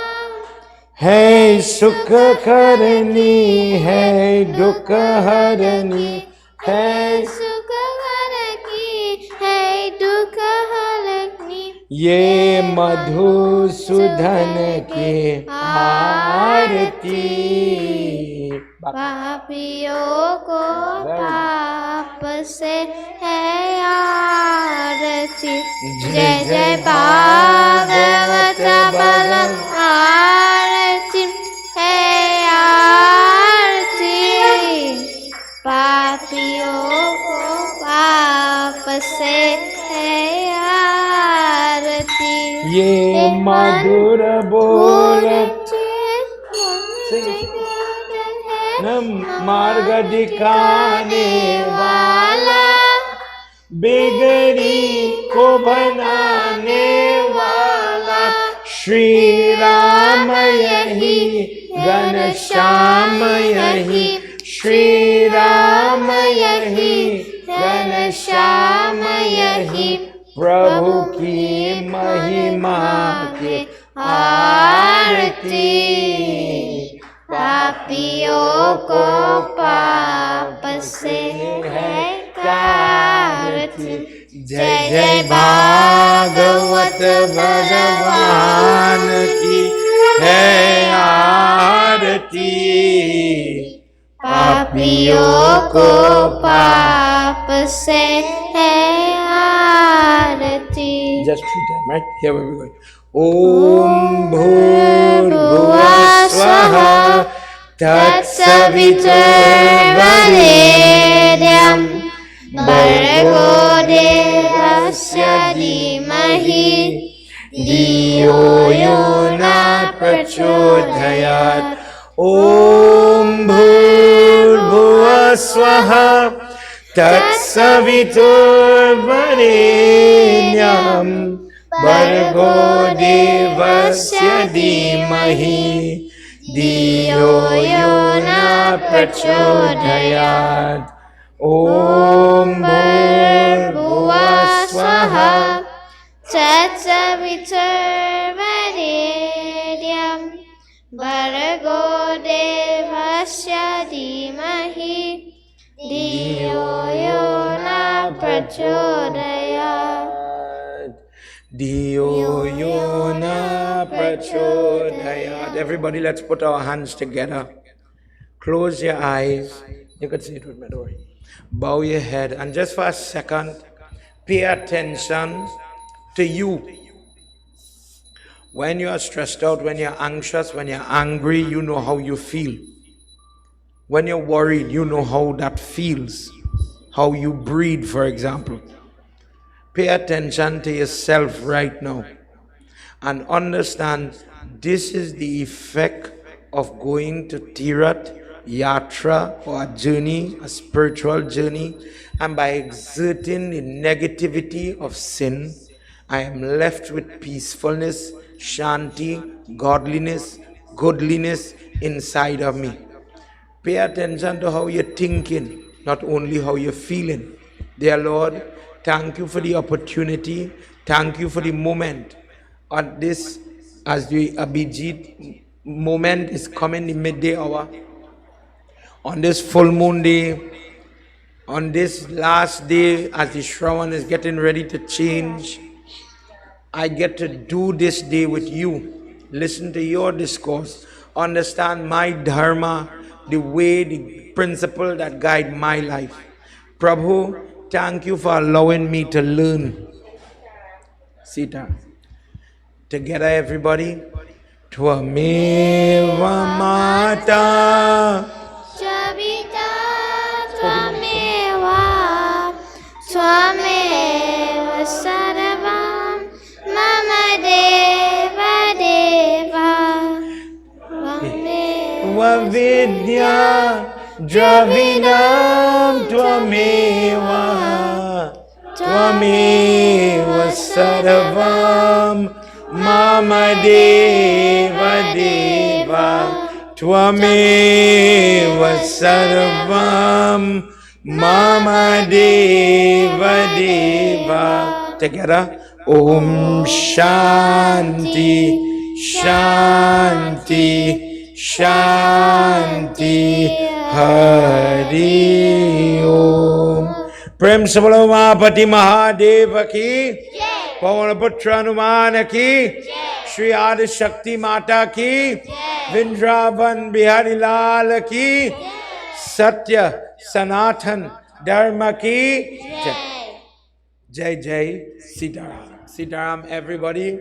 है सुख करनी है दुख हरनी, है सुख हरनी है दुख हरनी। ये मधुसूदन की आरती। पापियों को पाप से है आरती। जय जय भागवत बल आरती है आरती। पापियों को पाप से है आरती। ये मधुर बोल मार्ग दिखाने वाला, बिगड़ी को बनाने वाला। श्री राम यही घनश्याम यही, श्री राम यही घनश्याम यही, प्रभु की महिमा के आरती। पापियों को पाप से है आरती। जय जय भागवत भगवान की है आरती। पापियों को पाप से है आरती। Just 3 times, right? Here we go. Om Bhurbhuvah Swaha Tatsavituर्वरेण्यं भर्गो देवस्य धीमहि धियो यो न प्रचोदयात्। Om Bhurbhuvah Swaha Tatsavituर्वरेण्यं भर्गो देवस्य धीमहि धियो यो न प्रचोदयात्। ओम भूर्भुवः स्वः तत्सवितुर्वरेण्यं भर्गो देवस्य धीमहि धियो यो न प्रचोदयात्। Dio Yona Prachodayat. Everybody, let's put our hands together. Close your eyes. You could see it with me, don't worry. Bow your head and just for a second, pay attention to you. When you are stressed out, when you're anxious, when you're angry, you know how you feel. When you're worried, you know how that feels. How you breathe, for example. Pay attention to yourself right now and understand this is the effect of going to Tirat, Yatra, or a journey, a spiritual journey, and by exerting the negativity of sin, I am left with peacefulness, shanti, godliness, goodliness inside of me. Pay attention to how you're thinking, not only how you're feeling. Dear Lord, Thank you for the opportunity. Thank you for the moment. At this, as the Abhijit moment is coming, the midday hour, on this full moon day, on this last day, as the Shravan is getting ready to change, I get to do this day with you, listen to your discourse, understand my dharma, the way, the principle that guide my life. Prabhu, thank you for allowing me to learn. Sita. Together, everybody. Tvameva Mata. Chavita Tvameva Tvameva Sarvam Mama Deva Deva Tvameva Vidya Dravinam Tvameva Tvameva Sarvam Mama Deva Deva Tvameva Sarvam Mama Deva Deva. Together. Om Shanti Shanti Shanti Hari Om. Prem Sabalo Mahapati Mahadeva ki, Pawan Putra Hanumana ki, Shri Adi Shakti Mata ki, Vrindavan Bihari Lal ki, Satya Sanatan Dharma ki. Jai Jai Sitaram. Sitaram, everybody.